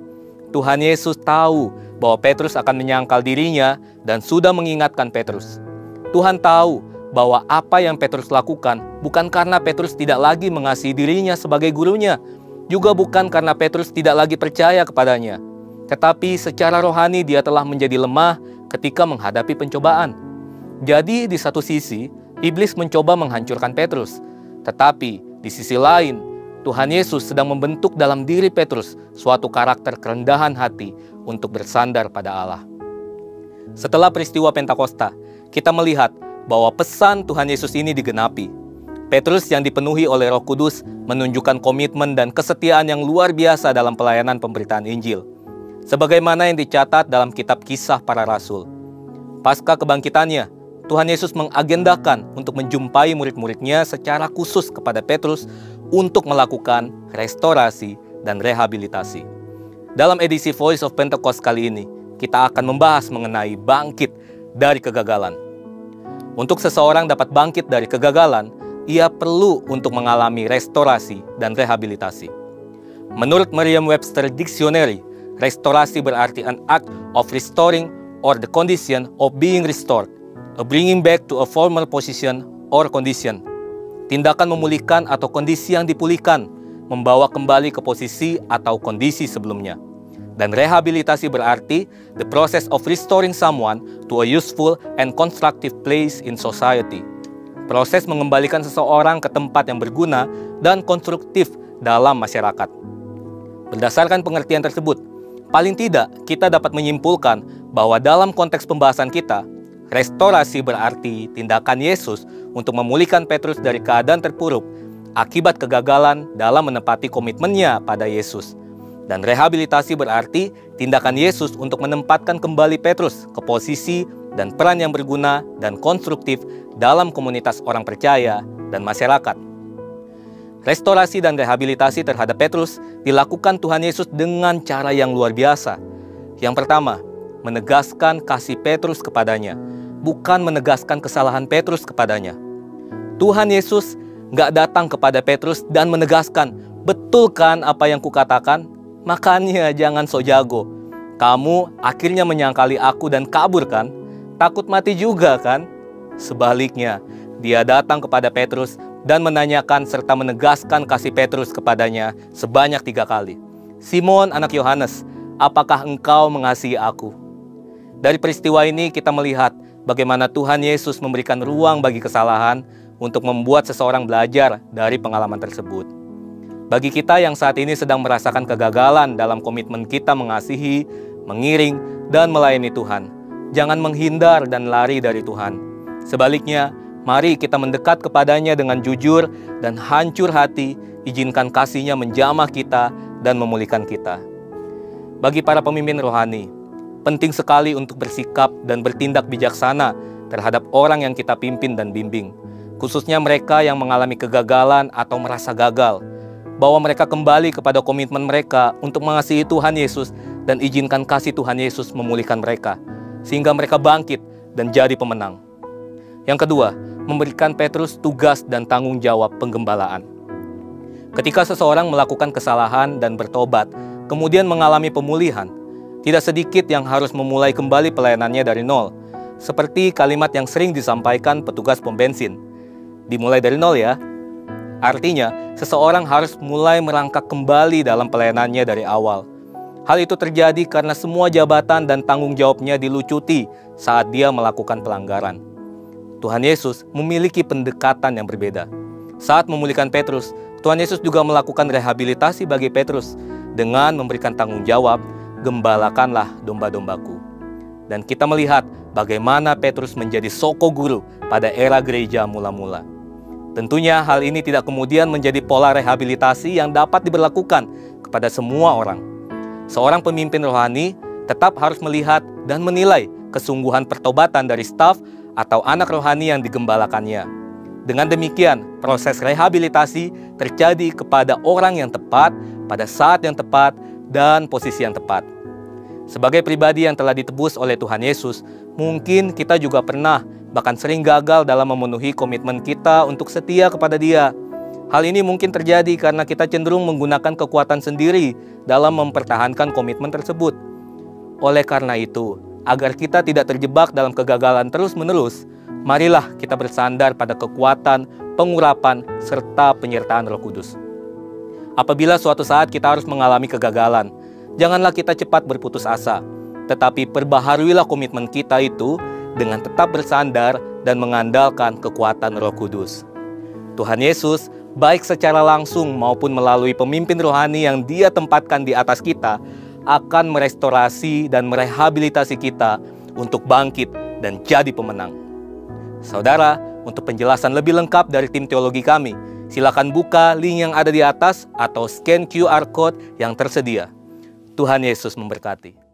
Tuhan Yesus tahu bahwa Petrus akan menyangkal dirinya dan sudah mengingatkan Petrus. Tuhan tahu bahwa apa yang Petrus lakukan bukan karena Petrus tidak lagi mengasihi dirinya sebagai gurunya, juga bukan karena Petrus tidak lagi percaya kepadanya, tetapi secara rohani dia telah menjadi lemah ketika menghadapi pencobaan. Jadi di satu sisi, iblis mencoba menghancurkan Petrus, tetapi di sisi lain, Tuhan Yesus sedang membentuk dalam diri Petrus suatu karakter kerendahan hati untuk bersandar pada Allah. Setelah peristiwa Pentakosta, kita melihat bahwa pesan Tuhan Yesus ini digenapi. Petrus yang dipenuhi oleh Roh Kudus menunjukkan komitmen dan kesetiaan yang luar biasa dalam pelayanan pemberitaan Injil, sebagaimana yang dicatat dalam kitab Kisah Para Rasul. Pasca kebangkitannya, Tuhan Yesus mengagendakan untuk menjumpai murid-muridnya secara khusus kepada Petrus untuk melakukan restorasi dan rehabilitasi. Dalam edisi Voice of Pentecost kali ini, kita akan membahas mengenai bangkit dari kegagalan. Untuk seseorang dapat bangkit dari kegagalan, ia perlu untuk mengalami restorasi dan rehabilitasi. Menurut Merriam-Webster Dictionary, restorasi berarti an act of restoring or the condition of being restored, a bringing back to a former position or condition. Tindakan memulihkan atau kondisi yang dipulihkan, membawa kembali ke posisi atau kondisi sebelumnya. Dan rehabilitasi berarti the process of restoring someone to a useful and constructive place in society. Proses mengembalikan seseorang ke tempat yang berguna dan konstruktif dalam masyarakat. Berdasarkan pengertian tersebut, paling tidak kita dapat menyimpulkan bahwa dalam konteks pembahasan kita, restorasi berarti tindakan Yesus untuk memulihkan Petrus dari keadaan terpuruk akibat kegagalan dalam menepati komitmennya pada Yesus. Dan rehabilitasi berarti tindakan Yesus untuk menempatkan kembali Petrus ke posisi dan peran yang berguna dan konstruktif dalam komunitas orang percaya dan masyarakat. Restorasi dan rehabilitasi terhadap Petrus dilakukan Tuhan Yesus dengan cara yang luar biasa. Yang pertama, menegaskan kasih Petrus kepadanya, bukan menegaskan kesalahan Petrus kepadanya. Tuhan Yesus nggak datang kepada Petrus dan menegaskan, betul kan apa yang kukatakan? Makanya jangan sok jago. Kamu akhirnya menyangkali aku dan kabur kan? Takut mati juga kan? Sebaliknya, dia datang kepada Petrus dan menanyakan serta menegaskan kasih Petrus kepadanya sebanyak 3 kali. Simon anak Yohanes, apakah engkau mengasihi aku? Dari peristiwa ini kita melihat bagaimana Tuhan Yesus memberikan ruang bagi kesalahan untuk membuat seseorang belajar dari pengalaman tersebut. Bagi kita yang saat ini sedang merasakan kegagalan dalam komitmen kita mengasihi, mengiring, dan melayani Tuhan, jangan menghindar dan lari dari Tuhan. Sebaliknya, mari kita mendekat kepadanya dengan jujur dan hancur hati, izinkan kasih-Nya menjamah kita dan memulihkan kita. Bagi para pemimpin rohani, penting sekali untuk bersikap dan bertindak bijaksana terhadap orang yang kita pimpin dan bimbing, khususnya mereka yang mengalami kegagalan atau merasa gagal, bahwa mereka kembali kepada komitmen mereka untuk mengasihi Tuhan Yesus dan izinkan kasih Tuhan Yesus memulihkan mereka, sehingga mereka bangkit dan jadi pemenang. Yang kedua, memberikan Petrus tugas dan tanggung jawab penggembalaan. Ketika seseorang melakukan kesalahan dan bertobat, kemudian mengalami pemulihan, tidak sedikit yang harus memulai kembali pelayanannya dari nol, seperti kalimat yang sering disampaikan petugas pom bensin. Dimulai dari nol ya. Artinya, seseorang harus mulai merangkak kembali dalam pelayanannya dari awal. Hal itu terjadi karena semua jabatan dan tanggung jawabnya dilucuti saat dia melakukan pelanggaran. Tuhan Yesus memiliki pendekatan yang berbeda. Saat memulihkan Petrus, Tuhan Yesus juga melakukan rehabilitasi bagi Petrus dengan memberikan tanggung jawab, gembalakanlah domba-dombaku. Dan kita melihat bagaimana Petrus menjadi soko guru pada era gereja mula-mula. Tentunya hal ini tidak kemudian menjadi pola rehabilitasi yang dapat diberlakukan kepada semua orang. Seorang pemimpin rohani tetap harus melihat dan menilai kesungguhan pertobatan dari staf atau anak rohani yang digembalakannya. Dengan demikian, proses rehabilitasi terjadi kepada orang yang tepat, pada saat yang tepat, dan posisi yang tepat. Sebagai pribadi yang telah ditebus oleh Tuhan Yesus, mungkin kita juga pernah bahkan sering gagal dalam memenuhi komitmen kita untuk setia kepada Dia. Hal ini mungkin terjadi karena kita cenderung menggunakan kekuatan sendiri dalam mempertahankan komitmen tersebut. Oleh karena itu, agar kita tidak terjebak dalam kegagalan terus-menerus, marilah kita bersandar pada kekuatan, pengurapan, serta penyertaan Roh Kudus. Apabila suatu saat kita harus mengalami kegagalan, janganlah kita cepat berputus asa, tetapi perbaharuilah komitmen kita itu dengan tetap bersandar dan mengandalkan kekuatan Roh Kudus. Tuhan Yesus, baik secara langsung maupun melalui pemimpin rohani yang Dia tempatkan di atas kita, akan merestorasi dan merehabilitasi kita untuk bangkit dan jadi pemenang. Saudara, untuk penjelasan lebih lengkap dari tim teologi kami, silakan buka link yang ada di atas atau scan QR Code yang tersedia. Tuhan Yesus memberkati.